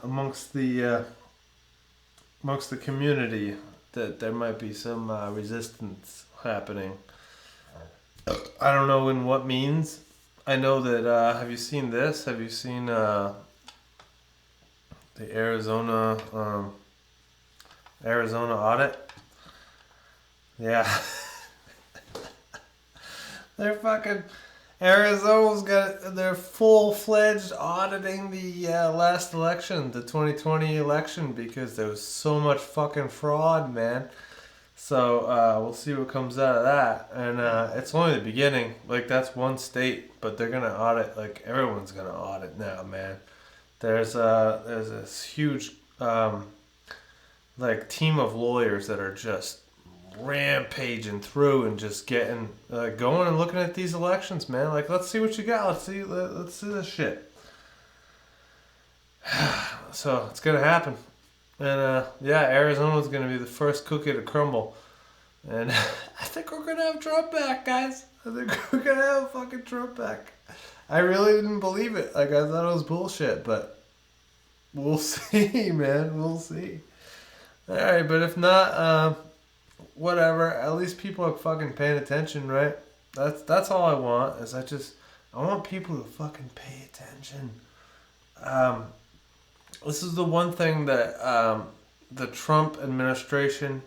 S1: amongst the community that there might be some resistance happening. I don't know in what means. I know that, have you seen this? Have you seen the Arizona audit? Yeah. They're fucking, they're full-fledged auditing the last election, the 2020 election, because there was so much fucking fraud, man. So we'll see what comes out of that, and it's only the beginning. Like, that's one state, but they're gonna audit. Like, everyone's gonna audit now, man. There's this huge like team of lawyers that are just rampaging through and just getting going and looking at these elections, man. Like, let's see what you got. Let's see this shit. So it's gonna happen, and yeah, Arizona's gonna be the first cookie to crumble, and I think we're gonna have Trump back, guys. I think we're gonna have fucking Trump back. I really didn't believe it. Like, I thought it was bullshit, but we'll see, man. We'll see. All right, but if not, whatever. At least people are fucking paying attention, right? That's all I want. I want people to fucking pay attention. This is the one thing that the Trump administration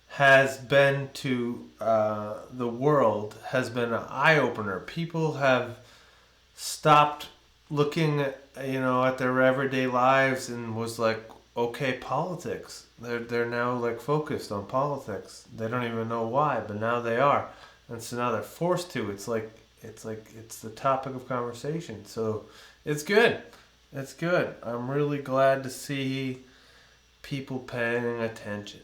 S1: has been to the world, has been an eye-opener. People have stopped looking at their everyday lives and was like, okay, politics. They're now like focused on politics. They don't even know why, but now they are. And so now they're forced to. It's the topic of conversation. So it's good. It's good. I'm really glad to see people paying attention.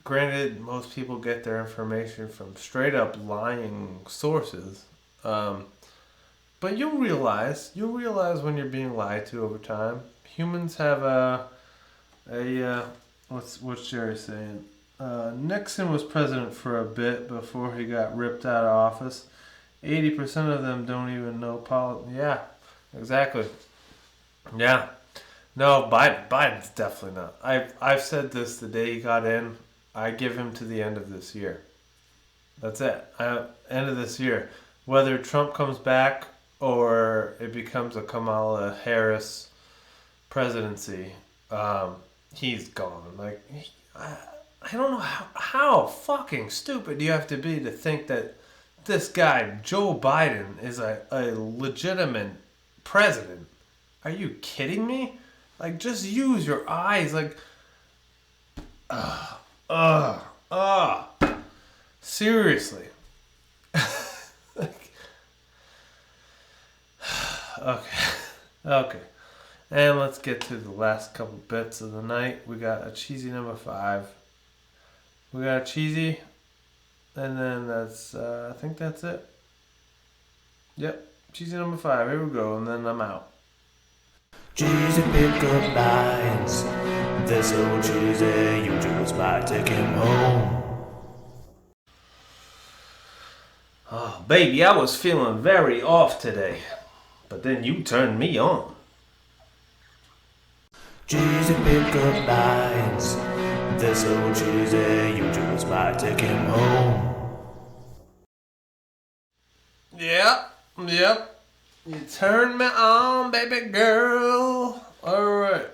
S1: Granted, most people get their information from straight up lying sources. But you'll realize when you're being lied to over time. Humans have what's Jerry saying? Nixon was president for a bit before he got ripped out of office. 80% of them don't even know politics. Yeah, exactly. Yeah. No, Biden's definitely not. I've said this the day he got in. I give him to the end of this year. That's it. End of this year. Whether Trump comes back or it becomes a Kamala Harris presidency, he's gone. Like, I don't know how fucking stupid you have to be to think that this guy Joe Biden is a legitimate president. Are you kidding me? Like, just use your eyes. Like, seriously. Like, okay. And let's get to the last couple bits of the night. We got a cheesy number 5. We got a cheesy, and then that's, I think that's it. Yep, cheesy number 5. Here we go, and then I'm out.
S2: Cheesy pickup lines. This old cheesy, you just might take him home.
S1: Oh, baby, I was feeling very off today, but then you turned me on.
S2: Cheesy pickup lines. This old cheesy, you just might take him home.
S1: Yep. You turned me on, baby girl. Alright.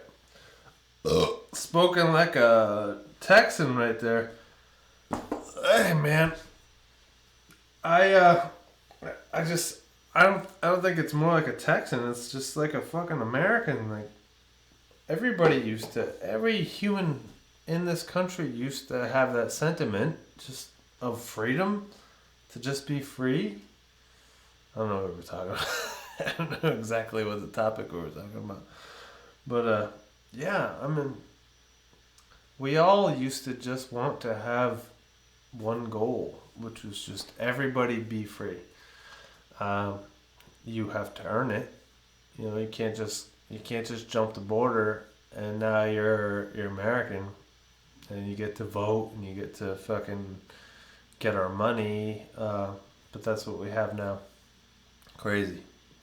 S1: Spoken like a Texan right there. Hey, man. I don't think it's more like a Texan. It's just like a fucking American. Like, every human in this country used to have that sentiment just of freedom, to just be free. I don't know what we're talking about. I don't know exactly what the topic we were talking about. But, yeah, I mean, we all used to just want to have one goal, which was just everybody be free. You have to earn it. You know, you can't just jump the border and now you're American and you get to vote and you get to fucking get our money. But that's what we have now. Crazy.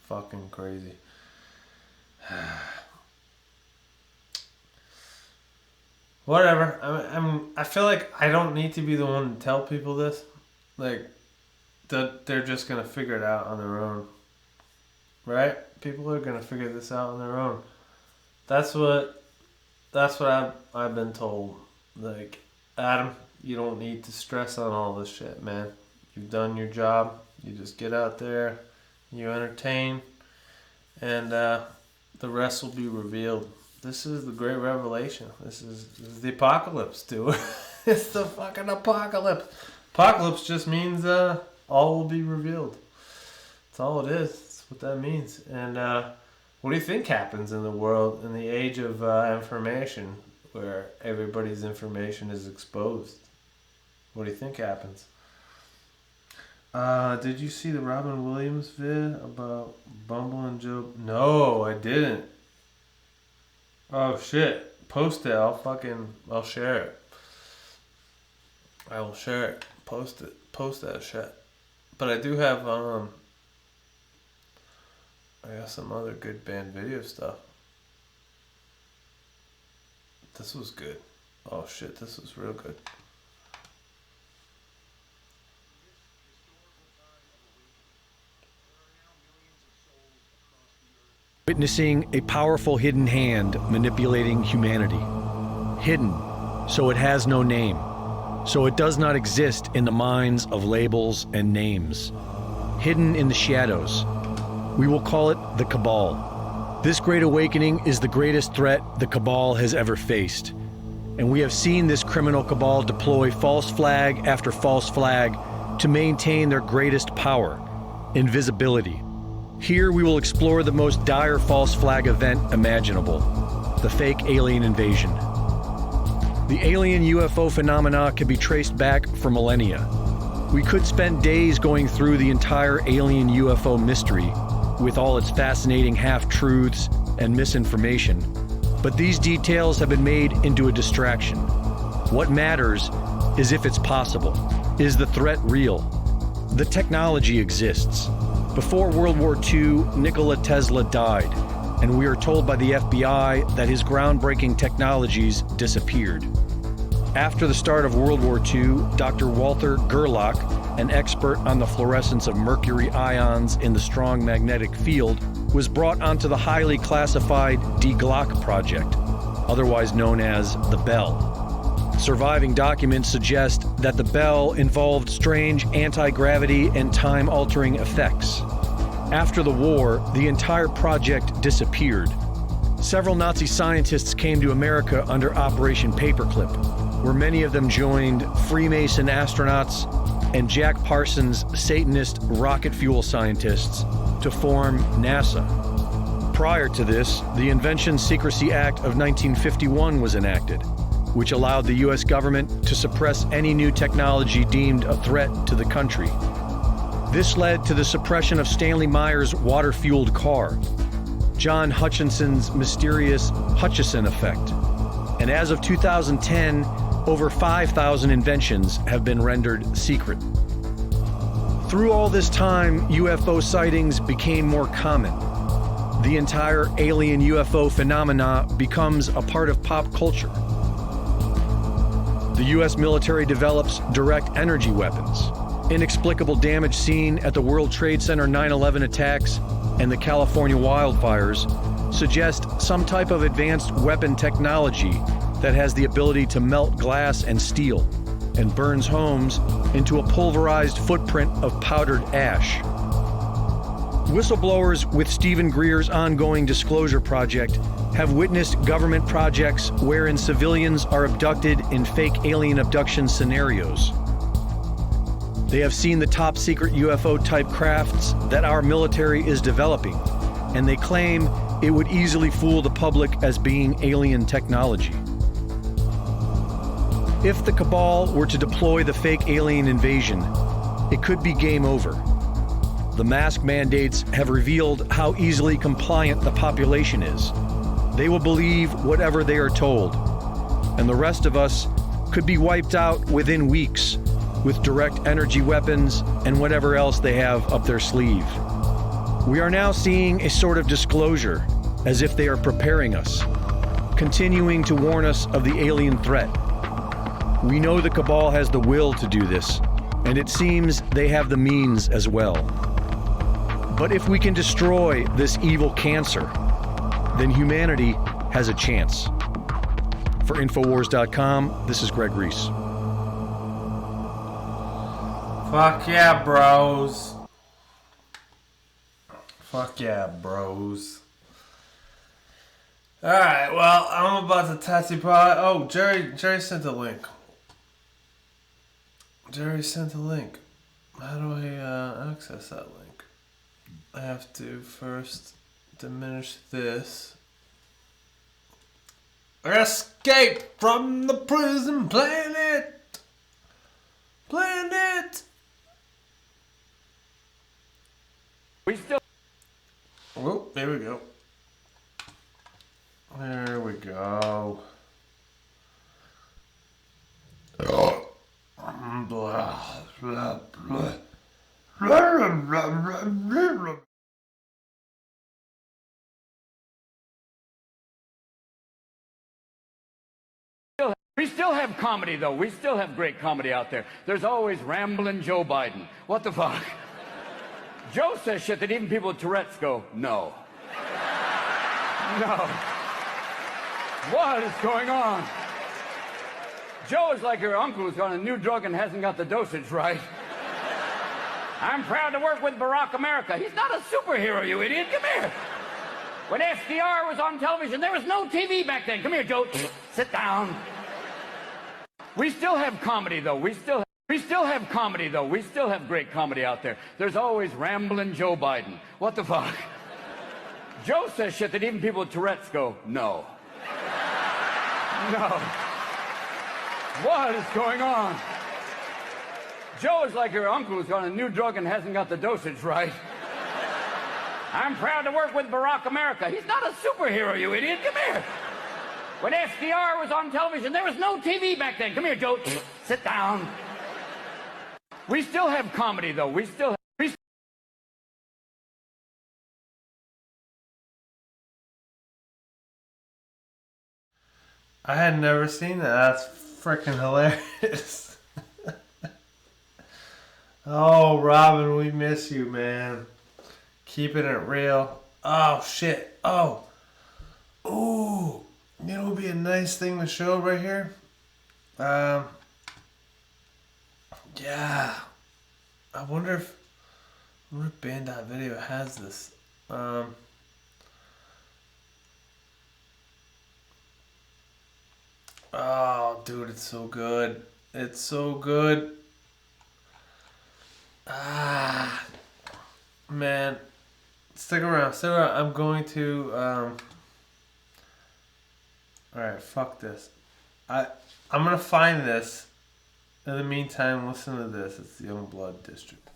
S1: Fucking crazy. Whatever. I feel like I don't need to be the one to tell people this. Like, that they're just gonna figure it out on their own. Right? People are gonna figure this out on their own. That's what I've been told. Like, Adam, you don't need to stress on all this shit, man. You've done your job. You just get out there, you entertain, and the rest will be revealed. This is the great revelation. This is the apocalypse, dude. It's the fucking apocalypse. Apocalypse just means all will be revealed. That's all it is. That's what that means. And What do you think happens in the world in the age of information, where everybody's information is exposed? What do you think happens? Did you see the Robin Williams vid about Bumble and Joe? No, I didn't. Oh shit! Post it. I'll share it. I will share it. Post it. Post that shit. But I do have I got some other good band video stuff. This was good. Oh shit! This was real good.
S8: Witnessing a powerful hidden hand manipulating humanity. Hidden, so it has no name, so it does not exist in the minds of labels and names. Hidden in the shadows. We will call it the Cabal. This great awakening is the greatest threat the Cabal has ever faced. And we have seen this criminal cabal deploy false flag after false flag to maintain their greatest power, invisibility. Here we will explore the most dire false flag event imaginable, the fake alien invasion. The alien UFO phenomena can be traced back for millennia. We could spend days going through the entire alien UFO mystery with all its fascinating half-truths and misinformation, but these details have been made into a distraction. What matters is if it's possible. Is the threat real? The technology exists. Before World War II, Nikola Tesla died, and we are told by the FBI that his groundbreaking technologies disappeared. After the start of World War II, Dr. Walter Gerlach, an expert on the fluorescence of mercury ions in the strong magnetic field, was brought onto the highly classified Die Glocke project, otherwise known as the Bell. Surviving documents suggest that the Bell involved strange anti-gravity and time-altering effects. After the war, the entire project disappeared. Several Nazi scientists came to America under Operation Paperclip, where many of them joined Freemason astronauts and Jack Parsons' Satanist rocket fuel scientists to form NASA. Prior to this, the Invention Secrecy Act of 1951 was enacted, which allowed the U.S. government to suppress any new technology deemed a threat to the country. This led to the suppression of Stanley Meyer's water-fueled car, John Hutchinson's mysterious Hutchison effect, and as of 2010, over 5,000 inventions have been rendered secret. Through all this time, UFO sightings became more common. The entire alien UFO phenomena becomes a part of pop culture. The U.S. military develops direct energy weapons. Inexplicable damage seen at the World Trade Center 9/11 attacks and the California wildfires suggest some type of advanced weapon technology that has the ability to melt glass and steel and burns homes into a pulverized footprint of powdered ash. Whistleblowers with Stephen Greer's ongoing disclosure project have witnessed government projects wherein civilians are abducted in fake alien abduction scenarios. They have seen the top secret UFO-type crafts that our military is developing, and they claim it would easily fool the public as being alien technology. If the Cabal were to deploy the fake alien invasion, it could be game over. The mask mandates have revealed how easily compliant the population is. They will believe whatever they are told, and the rest of us could be wiped out within weeks with direct energy weapons and whatever else they have up their sleeve. We are now seeing a sort of disclosure, as if they are preparing us, continuing to warn us of the alien threat. We know the Cabal has the will to do this, and it seems they have the means as well. But if we can destroy this evil cancer, then humanity has a chance. For Infowars.com, this is Greg Reese.
S1: Fuck yeah, bros. Fuck yeah, bros. Alright, well, I'm about to tattoo probably. Oh, Jerry sent a link. Jerry sent a link. How do I access that link? I have to first diminish this. Escape from the prison planet.
S4: We still.
S1: Oh, there we go. There we go. Oh. Blah, blah, blah.
S4: We still have comedy, though. We still have great comedy out there. There's always Ramblin' Joe Biden. What the fuck? Joe says shit that even people with Tourette's go, no. No. What is going on? Joe is like your uncle who's on a new drug and hasn't got the dosage right. I'm proud to work with Barack America. He's not a superhero, you idiot. Come here. When FDR was on television, there was no TV back then. Come here, Joe. Sit down. We still have comedy, though. We still have comedy, though. We still have great comedy out there. There's always Ramblin' Joe Biden. What the fuck? Joe says shit that even people with Tourette's go, no. No. What is going on? Joe is like your uncle who's on a new drug and hasn't got the dosage right. I'm proud to work with Barack America. He's not a superhero, you idiot. Come here. When FDR was on television, there was no TV back then. Come here, Joe. Sit down. We still have comedy, though.
S1: I had never seen that. That's freaking hilarious. Oh, Robin, we miss you, man. Keeping it real. Oh, shit. Oh. Ooh. You know what would be a nice thing to show right here? Yeah. I wonder if Band.video has this. Oh, dude, it's so good. It's so good. Ah. Man. Stick around. I'm going to... Alright, fuck this. I'm gonna find this. In the meantime, listen to this. It's the Youngblood District.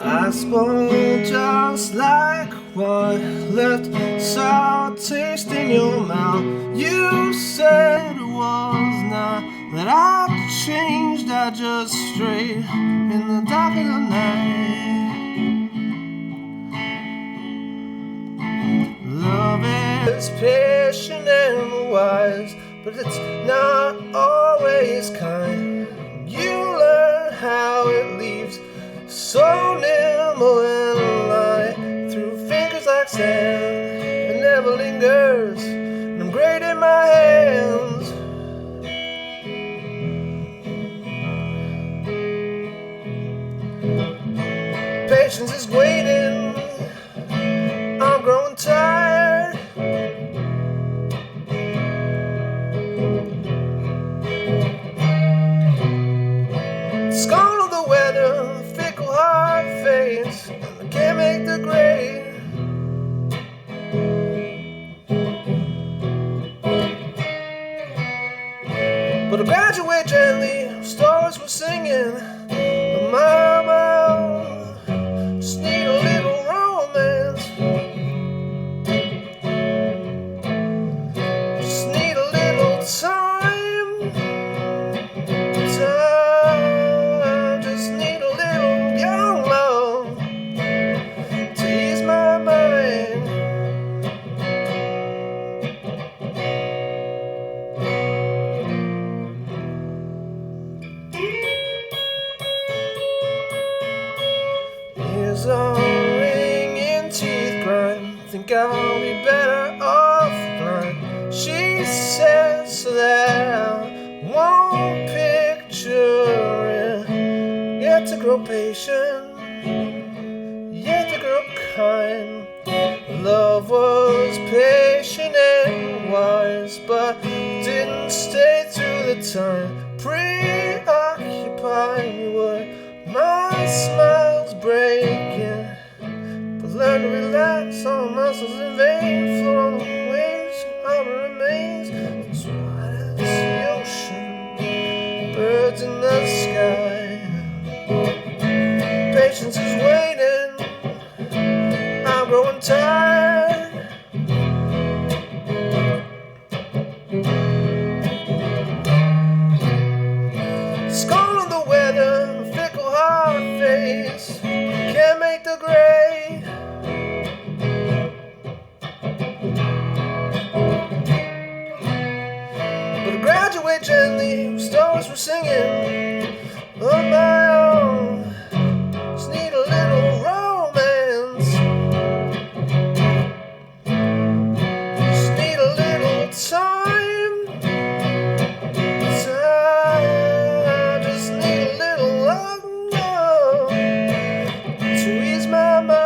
S1: I spoke just like wine, left sour taste in your mouth. You said it was not that I changed, I just strayed in the dark of the night. Love is patient and wise, but it's not always kind. You learn how it leaves so nimble and light through fingers like sand. It never lingers, and I'm great in my hands. Patience is waiting, I'm growing tired. Scorn of the weather, fickle heart fades, I can't make the grade. But I graduate gently, stories we're singing, a mile, just need a little romance. Just need a little time, just need a little young love to ease my mind. Ears are ringing, teeth grind, think I'll be better off blind. She says so that I won't picture it. Yet to grow patient, yet to grow kind. Love was patient and wise, but didn't stay through the time. Preoccupied with my smiles breaking, but learn to relax on muscles in vain. Float on the waves, harbor remains as wide as the ocean, birds in the sky. Patience is waiting, I'm growing tired. Scorn of the weather, fickle hard face, can't make the grade. But I graduate gently, stories we're singing on my own. Just need a little romance. Just need a little time. Just need a little love to ease my mind.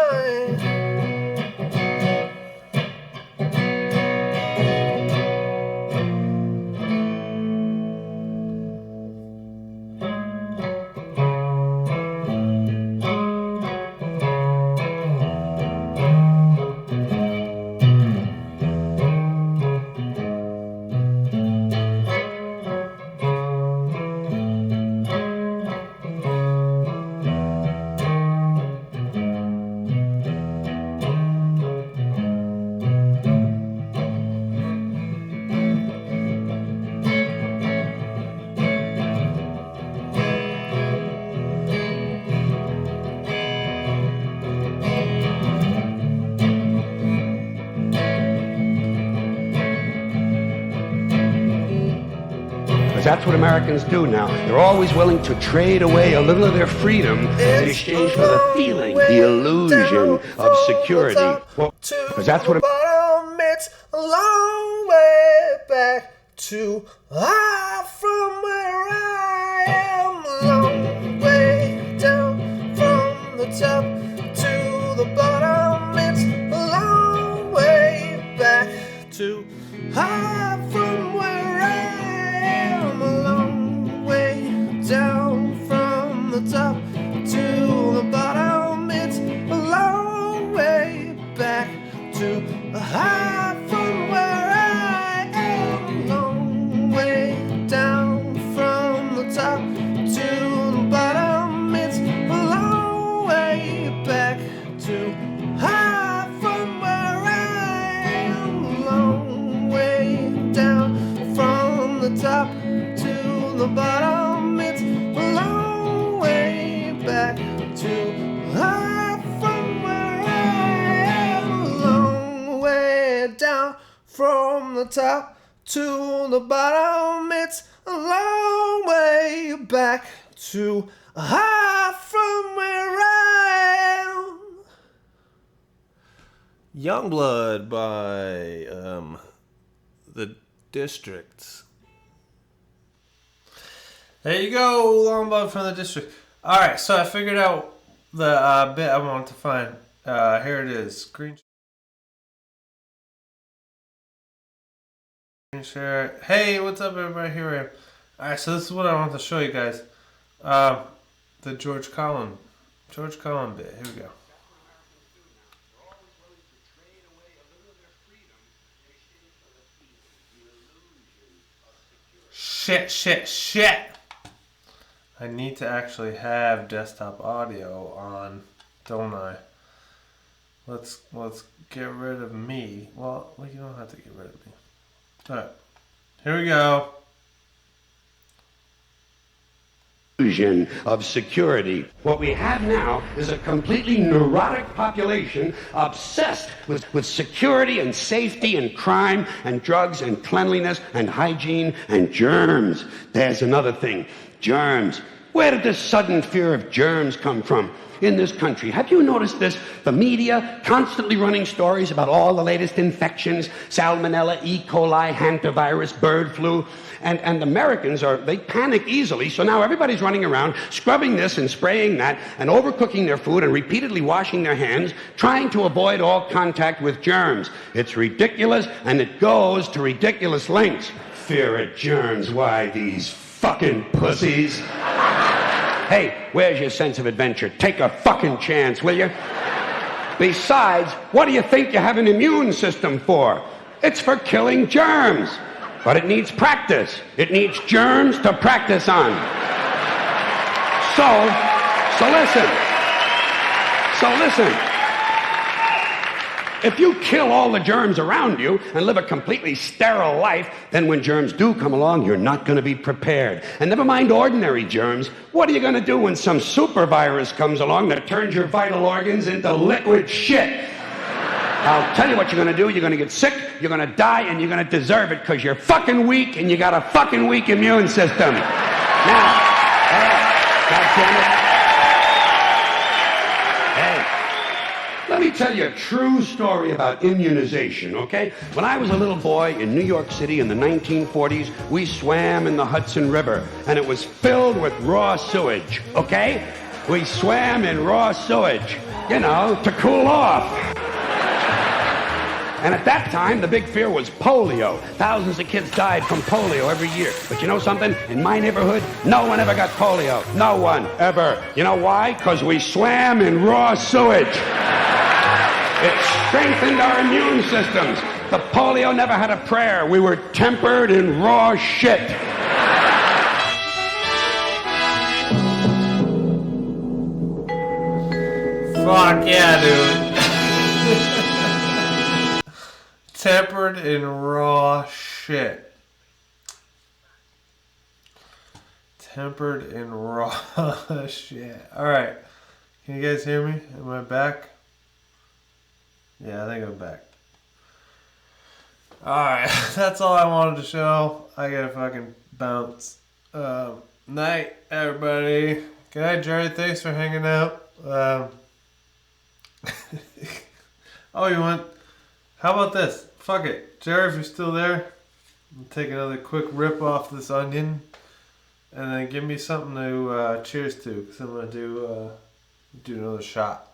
S9: That's what Americans do now. They're always willing to trade away a little of their freedom in exchange for the feeling, the illusion of security. Because that's what...
S1: It's a long way back to from where I am. A long way down from the top to the bottom. It's a long way back to from where I am. A long way down from the top to the bottom. It's a long way back to from where I am. A long way down from the top to the bottom. It's a long way back to from where I am. A long way down from the top to the bottom. It's a long way back to from where I am. A long way down from the top to the bottom. It's a long way back to from where I am. Youngblood by the Districts. There you go, Longblood from the District. Alright, so I figured out the bit I wanted to find. Here it is. Green share. Hey, what's up, everybody? Here I am. Alright, so this is what I want to show you guys. The George Collin bit. Here we go. Shit. I need to actually have desktop audio on, don't I? Let's get rid of me. Well, you don't have to get rid of me. Alright. Here we go.
S9: Illusion of security. What we have now is a completely neurotic population obsessed with security and safety and crime and drugs and cleanliness and hygiene and germs. There's another thing. Germs. Where did this sudden fear of germs come from in this country? Have you noticed this? The media constantly running stories about all the latest infections, salmonella, E. coli, hantavirus, bird flu. And Americans they panic easily, so now everybody's running around scrubbing this and spraying that and overcooking their food and repeatedly washing their hands, trying to avoid all contact with germs. It's ridiculous, and it goes to ridiculous lengths. Fear of germs, why these fucking pussies? Hey, where's your sense of adventure? Take a fucking chance, will you? Besides, what do you think you have an immune system for? It's for killing germs. But it needs practice. It needs germs to practice on. So listen. If you kill all the germs around you and live a completely sterile life, then when germs do come along, you're not going to be prepared. And never mind ordinary germs, what are you going to do when some super virus comes along that turns your vital organs into liquid shit? I'll tell you what you're going to do. You're going to get sick, you're going to die, and you're going to deserve it because you're fucking weak and you got a fucking weak immune system. Now, goddammit. Hey, let me tell you a true story about immunization, okay? When I was a little boy in New York City in the 1940s, we swam in the Hudson River, and it was filled with raw sewage, okay? We swam in raw sewage, to cool off. And at that time, the big fear was polio. Thousands of kids died from polio every year. But you know something? In my neighborhood, no one ever got polio. No one, ever. You know why? Because we swam in raw sewage. It strengthened our immune systems. The polio never had a prayer. We were tempered in raw shit.
S1: Fuck yeah, dude. Tempered in raw shit. Tempered in raw shit. Alright. Can you guys hear me? Am I back? Yeah, I think I'm back. Alright. That's all I wanted to show. I gotta fucking bounce. Night, everybody. Good night, Jerry. Thanks for hanging out. Oh, you want... How about this? Fuck it. Jerry, if you're still there, I'll take another quick rip off this onion. And then give me something to cheers to. Because I'm going to do another shot.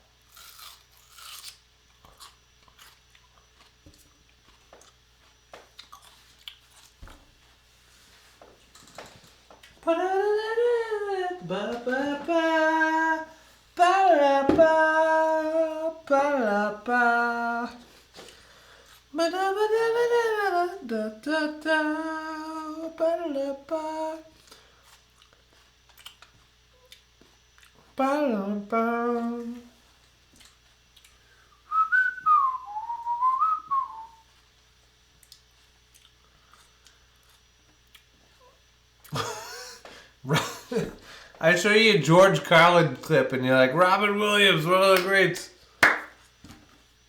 S1: I show you a George Carlin clip and you're like, Robin Williams, one of the greats.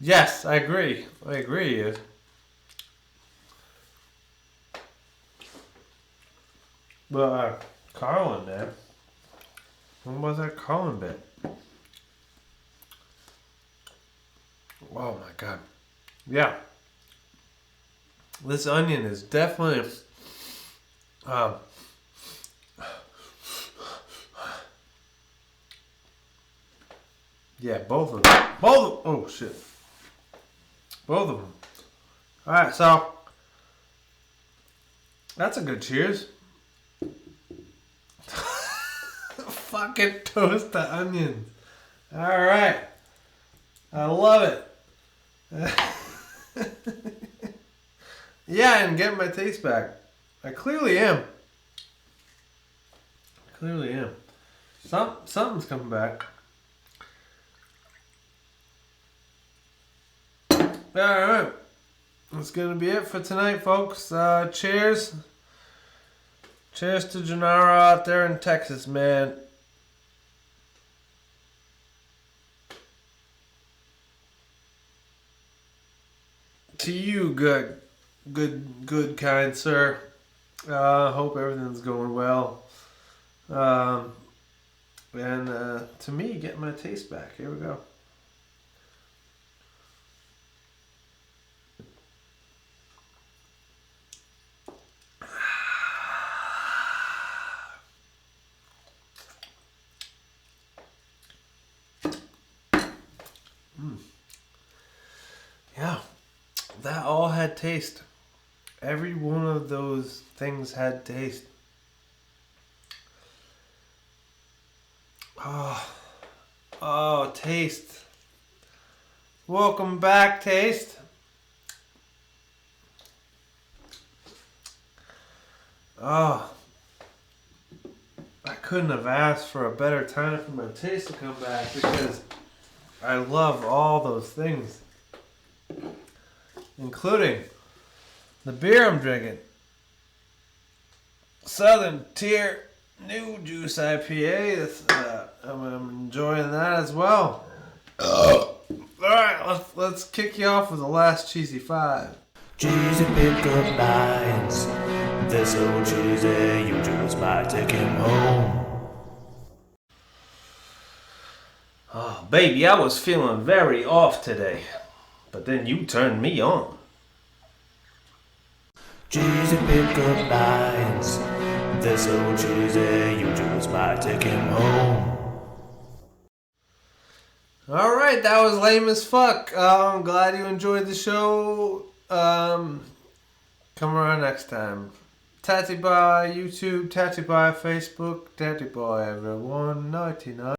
S1: Yes, I agree. I agree. But Carlin, man. When was that Carlin bit? Oh my god. Yeah. This onion is definitely yeah, both of them. Oh shit. Both of them. Alright, so that's a good cheers. Fucking toast the onions. Alright. I love it. Yeah, and getting my taste back. I clearly am. Something's coming back. Alright. That's gonna be it for tonight, folks. Cheers. Cheers to Gennaro out there in Texas, man. To you, good, kind sir. Hope everything's going well. And to me, getting my taste back. Here we go. Yeah, that all had taste. Every one of those things had taste. Oh, taste. Welcome back, taste. Oh, I couldn't have asked for a better time for my taste to come back because I love all those things, including the beer I'm drinking. Southern Tier New Juice IPA. I'm enjoying that as well. Alright, let's kick you off with the last cheesy five.
S2: Cheesy pickup lines. They're so cheesy, you just might take him home.
S1: Oh, baby, I was feeling very off today, but then you turned me on.
S2: Cheesy pickup lines. They're so cheesy, you just might take him home.
S1: Alright, that was lame as fuck. I'm glad you enjoyed the show. Come around next time. Tatty Bye YouTube, Tatty Bye Facebook, Tatty Bye everyone, 99.